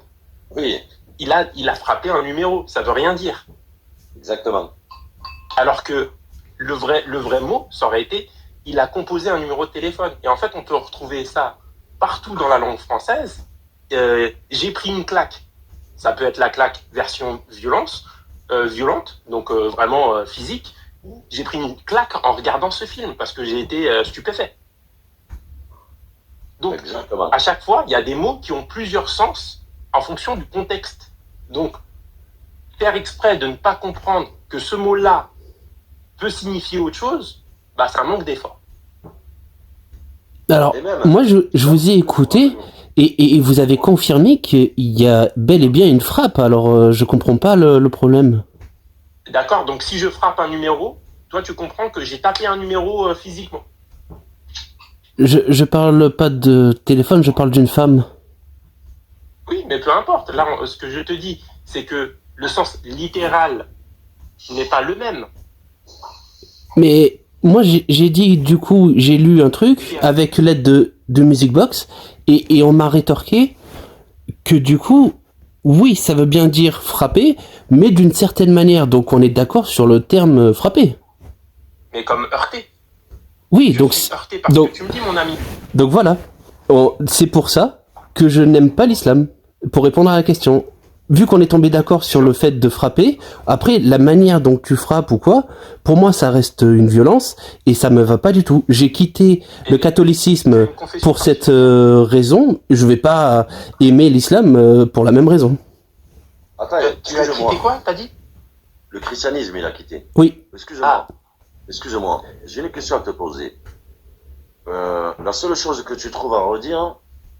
Oui, il a frappé un numéro, ça veut rien dire. exactement. Alors que le vrai mot, ça aurait été, il a composé un numéro de téléphone. Et en fait, on peut retrouver ça partout dans la langue française. J'ai pris une claque. Ça peut être la claque version violente, donc vraiment physique. J'ai pris une claque en regardant ce film parce que j'ai été stupéfait. Donc, Exactement. à chaque fois, il y a des mots qui ont plusieurs sens en fonction du contexte. Donc, faire exprès de ne pas comprendre que ce mot-là peut signifier autre chose, bah, c'est un manque d'effort. Alors, Et même- moi, je vous ai écouté et vous avez confirmé qu'il y a bel et bien une frappe. Alors, je comprends pas le problème. D'accord? Donc, si je frappe un numéro, toi, tu comprends que j'ai tapé un numéro physiquement. Je parle pas de téléphone, je parle d'une femme. Oui, mais peu importe. Là, ce que je te dis, c'est que le sens littéral n'est pas le même. Mais moi, j'ai dit, du coup, j'ai lu un truc avec l'aide de Musicbox et on m'a rétorqué que du coup, oui, ça veut bien dire frapper, mais d'une certaine manière. Donc, on est d'accord sur le terme frapper. Mais comme heurté. Oui, Je donc, suis heurté parce donc- que tu me dis, mon ami. donc voilà. C'est pour ça que je n'aime pas l'islam. Pour répondre à la question. Vu qu'on est tombé d'accord sur le fait de frapper, après, la manière dont tu frappes ou quoi, pour moi, ça reste une violence et ça me va pas du tout. J'ai quitté le catholicisme Une confession pour cette raison. Je vais pas aimer l'islam pour la même raison. Attends, Tu as excuse-moi. quitté quoi, t'as dit? Le christianisme, il a quitté. Oui. Excuse-moi. Ah. Excuse-moi. J'ai une question à te poser. La seule chose que tu trouves à redire,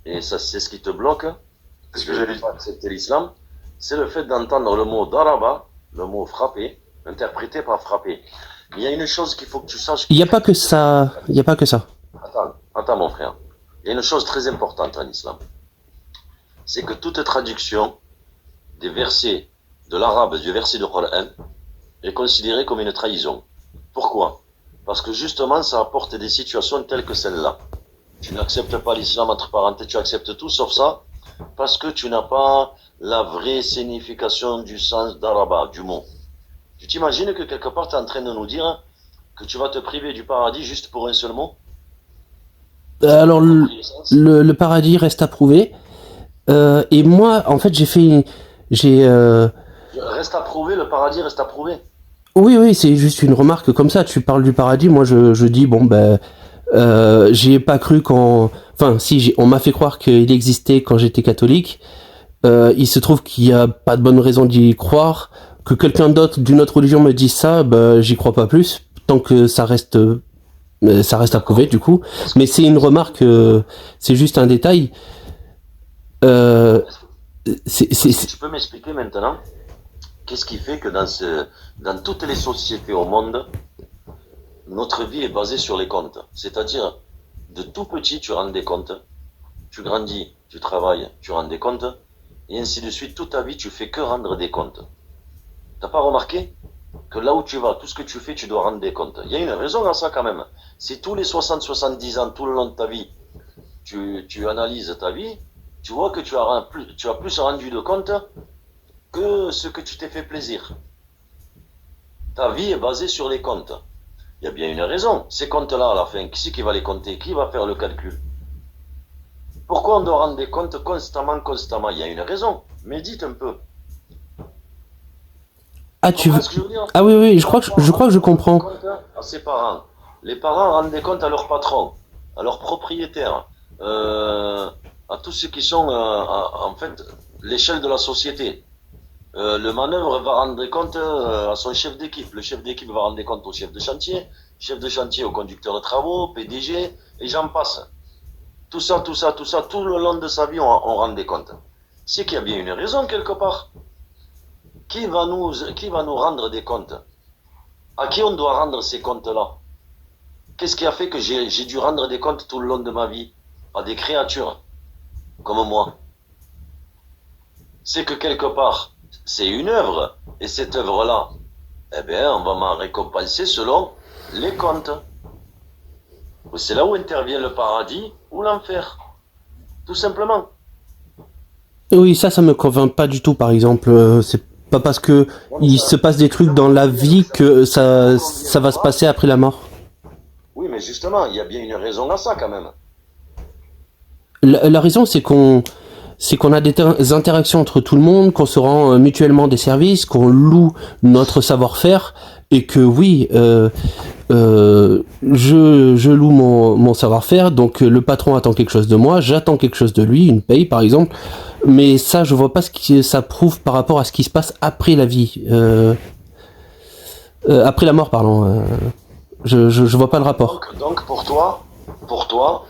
et ça c'est ce qui te bloque, C'est ce que j'allais dire. accepter l'islam, c'est le fait d'entendre le mot daraba, le mot frapper, interprété par frapper. Mais il y a une chose qu'il faut que tu saches. Il n'y a pas que ça. Il y a pas que ça. Attends mon frère. Il y a une chose très importante en islam. C'est que toute traduction des versets de l'arabe, du verset du Coran, est considérée comme une trahison. Pourquoi? Parce que justement, ça apporte des situations telles que celle-là. Tu n'acceptes pas l'islam, entre parenthèses, tu acceptes tout sauf ça, parce que tu n'as pas la vraie signification du sens d'arabe, du mot. Tu t'imagines que quelque part, tu es en train de nous dire que tu vas te priver du paradis juste pour un seul mot? Alors, le paradis reste à prouver. Et moi, en fait, Reste à prouver, le paradis reste à prouver. Oui, c'est juste une remarque comme ça. Tu parles du paradis, moi je dis bon ben, j'y ai pas cru quand, enfin si, on m'a fait croire qu'il existait quand j'étais catholique. Il se trouve qu'il y a pas de bonne raison d'y croire. Que quelqu'un d'autre d'une autre religion me dise ça, ben j'y crois pas plus. Tant que ça reste à prouver du coup. Mais c'est une remarque, c'est juste un détail. Tu peux m'expliquer maintenant qu'est-ce qui fait que dans toutes les sociétés au monde, notre vie est basée sur les comptes. C'est-à-dire, de tout petit, tu rends des comptes, tu grandis, tu travailles, tu rends des comptes, et ainsi de suite. Toute ta vie, tu fais que rendre des comptes. T'as pas remarqué que là où tu vas, tout ce que tu fais, tu dois rendre des comptes? Il y a une raison à ça quand même. Si tous les 60-70 ans, tout le long de ta vie, tu analyses ta vie, tu vois que tu as plus rendu de compte que ce que tu t'es fait plaisir. Ta vie est basée sur les comptes. Il y a bien une raison. Ces comptes-là, à la fin, qui c'est qui va les compter? Qui va faire le calcul? Pourquoi on doit rendre des comptes constamment? Il y a une raison. Médite un peu. Ah, tu veux... Ce que je veux dire? Ah oui, je crois que je comprends. À ses parents. Les parents rendent des comptes à leurs patrons, à leurs propriétaires, à tous ceux qui sont, en fait, l'échelle de la société. Le manœuvre va rendre des comptes à son chef d'équipe. Le chef d'équipe va rendre des comptes au chef de chantier au conducteur de travaux, PDG, et j'en passe. Tout ça, tout le long de sa vie, on rend des comptes. C'est qu'il y a bien une raison quelque part. Qui va nous rendre des comptes? À qui on doit rendre ces comptes-là? Qu'est-ce qui a fait que j'ai dû rendre des comptes tout le long de ma vie? À des créatures, comme moi. C'est que quelque part, c'est une œuvre, et cette œuvre-là, eh bien, on va m'en récompenser selon les comptes. C'est là où intervient le paradis ou l'enfer. Tout simplement. Oui, ça me convainc pas du tout, par exemple. C'est pas parce que il se passe des trucs dans la vie que ça va se passer après la mort. Oui, mais justement, il y a bien une raison à ça, quand même. La raison, c'est qu'on a des interactions entre tout le monde, qu'on se rend mutuellement des services, qu'on loue notre savoir-faire, et que oui, je loue mon savoir-faire, donc le patron attend quelque chose de moi, j'attends quelque chose de lui, une paye par exemple, mais ça, je vois pas ce que ça prouve par rapport à ce qui se passe après la vie, après la mort, pardon. Je vois pas le rapport. Donc pour toi,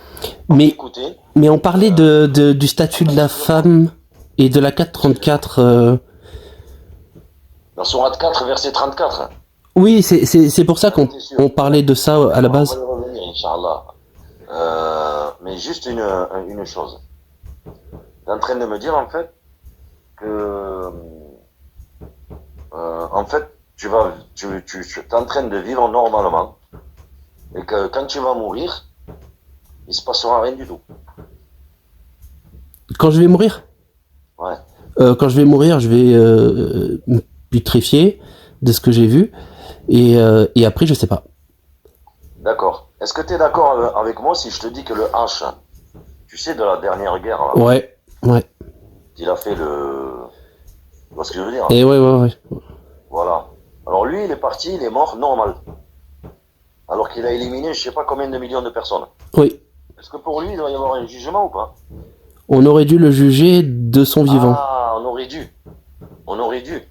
mais écoutez, mais on parlait du statut de la femme et de la 434. dans Sourate 4, verset 34. Oui, c'est pour ça qu'on parlait de ça à la base. On va y revenir, Inch'Allah. Mais juste une chose. Tu es en train de me dire, en fait, que... en fait, tu es en train de vivre normalement, et que quand tu vas mourir, il se passera rien du tout. Quand je vais mourir? Ouais. Quand je vais mourir, je vais me putréfier de ce que j'ai vu, et après, je sais pas. D'accord. Est-ce que tu es d'accord avec moi si je te dis que le H, tu sais, de la dernière guerre, là, Ouais. il a fait le... Tu vois ce que je veux dire? Et ouais. Voilà. Alors lui, il est parti, il est mort normal. Alors qu'il a éliminé je sais pas combien de millions de personnes. Oui. Est-ce que pour lui, il doit y avoir un jugement ou pas? On aurait dû le juger de son vivant. Ah, on aurait dû.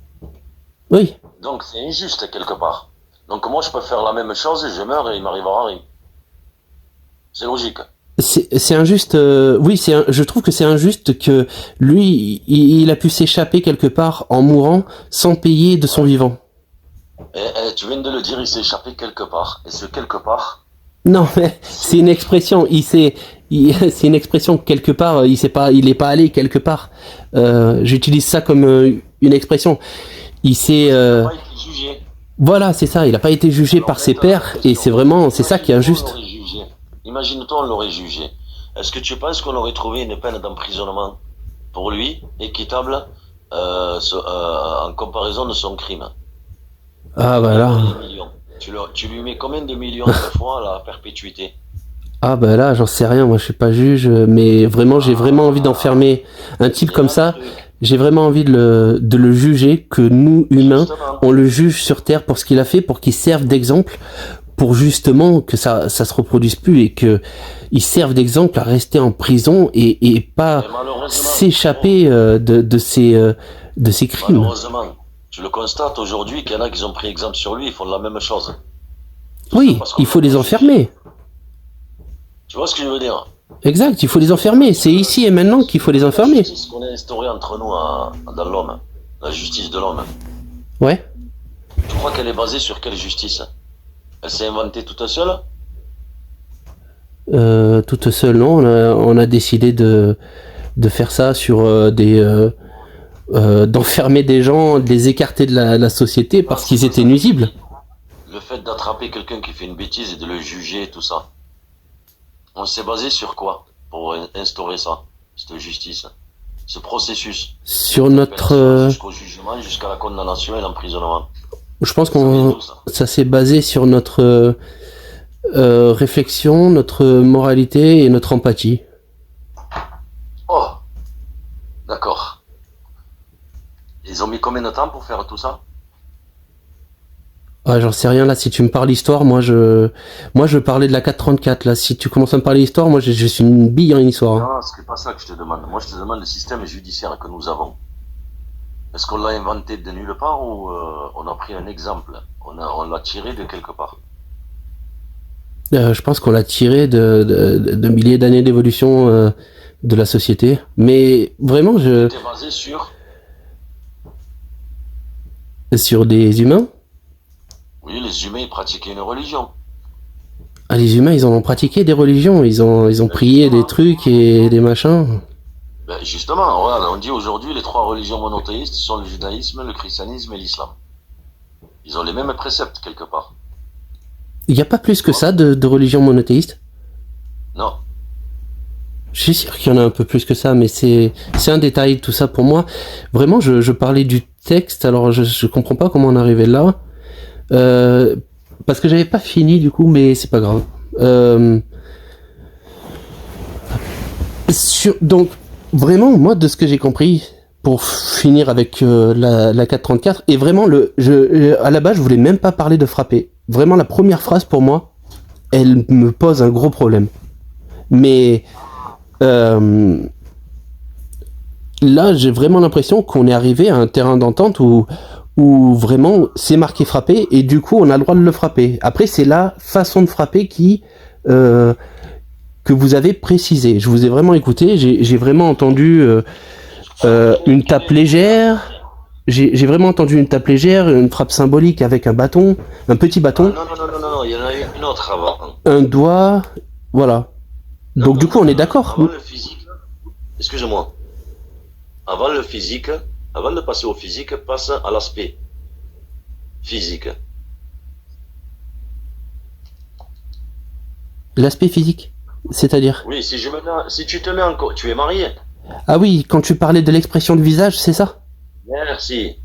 Oui. Donc c'est injuste quelque part. Donc moi, je peux faire la même chose, je meurs et il m'arrivera rien. C'est logique. C'est injuste. Oui, je trouve que c'est injuste que lui, il a pu s'échapper quelque part en mourant sans payer de son vivant. Tu viens de le dire, il s'est échappé quelque part. Et ce quelque part... Non, mais c'est une expression. C'est une expression quelque part. Il est pas allé quelque part. J'utilise ça comme une expression. Il s'est. Il n'a pas été jugé. Voilà, c'est ça. Il n'a pas été jugé par ses pairs, et c'est ça qui est injuste. Imagine-toi, on l'aurait jugé. Est-ce que tu penses qu'on aurait trouvé une peine d'emprisonnement pour lui équitable en comparaison de son crime? Ah bah là. Tu lui mets combien de millions de fois à la perpétuité? Ah bah là, j'en sais rien. Moi, je suis pas juge, mais vraiment, j'ai vraiment envie d'enfermer un type comme ça. J'ai vraiment envie de le juger, que nous, humains, on le juge sur Terre pour ce qu'il a fait, pour qu'il serve d'exemple, pour justement que ça se reproduise plus, et que il serve d'exemple à rester en prison et pas s'échapper de ses crimes. Malheureusement, tu le constates aujourd'hui qu'il y en a qui ont pris exemple sur lui, ils font la même chose. Oui, il faut les enfermer. Tu vois ce que je veux dire? Exact, il faut les enfermer. C'est ici et maintenant qu'il faut les enfermer. La justice qu'on a instaurée entre nous dans l'homme, la justice de l'homme. Ouais. Tu crois qu'elle est basée sur quelle justice? Elle s'est inventée toute seule? Toute seule, non. On a décidé de faire ça sur d'enfermer des gens, de les écarter de la société parce qu'ils étaient nuisibles. Le fait d'attraper quelqu'un qui fait une bêtise et de le juger, tout ça. On s'est basé sur quoi pour instaurer ça, cette justice, ce processus? Sur notre... Jusqu'au jugement, jusqu'à la condamnation et l'emprisonnement. Je pense Ça vient qu'on d'où, ça? ça s'est basé sur notre réflexion, notre moralité et notre empathie. Oh, d'accord. Ils ont mis combien de temps pour faire tout ça? Ah, j'en sais rien là. Si tu me parles histoire, moi je parlais de la 434 là. Si tu commences à me parler histoire, moi je suis une bille en histoire, hein. Non, c'est pas ça que je te demande. Moi, je te demande le système judiciaire que nous avons. Est-ce qu'on l'a inventé de nulle part ou on a pris un exemple? On l'a tiré de quelque part. Je pense qu'on l'a tiré de milliers d'années d'évolution de la société. Mais vraiment, C'était basé sur... sur des humains. Oui, les humains, ils pratiquaient une religion. Ah, les humains, ils en ont pratiqué des religions. Ils ont prié des trucs et des machins. Ben justement, voilà, on dit aujourd'hui les trois religions monothéistes sont le judaïsme, le christianisme et l'islam. Ils ont les mêmes préceptes quelque part. Il n'y a pas plus que ça de religion monothéiste. Non. Je suis sûr qu'il y en a un peu plus que ça, mais c'est un détail tout ça pour moi. Vraiment, je parlais du texte, alors je comprends pas comment on est arrivé là. Parce que j'avais pas fini du coup, mais c'est pas grave. Donc vraiment, moi de ce que j'ai compris, pour finir avec la 434, et vraiment à la base je voulais même pas parler de frapper. Vraiment la première phrase pour moi, elle me pose un gros problème. Mais là j'ai vraiment l'impression qu'on est arrivé à un terrain d'entente où vraiment c'est marqué frapper et du coup on a le droit de le frapper. Après c'est la façon de frapper que vous avez précisé. Je vous ai vraiment écouté, j'ai vraiment entendu une tape légère. J'ai vraiment entendu une tape légère, une frappe symbolique avec un bâton, un petit bâton, Non, il y en a eu une autre avant. un doigt, voilà. Donc du coup on est d'accord. Avant le physique, excuse-moi. Avant le physique, avant de passer au physique, passe à l'aspect physique. L'aspect physique, c'est-à-dire. Oui, si tu te mets en... Tu es marié? Ah oui, quand tu parlais de l'expression de visage, c'est ça? Merci.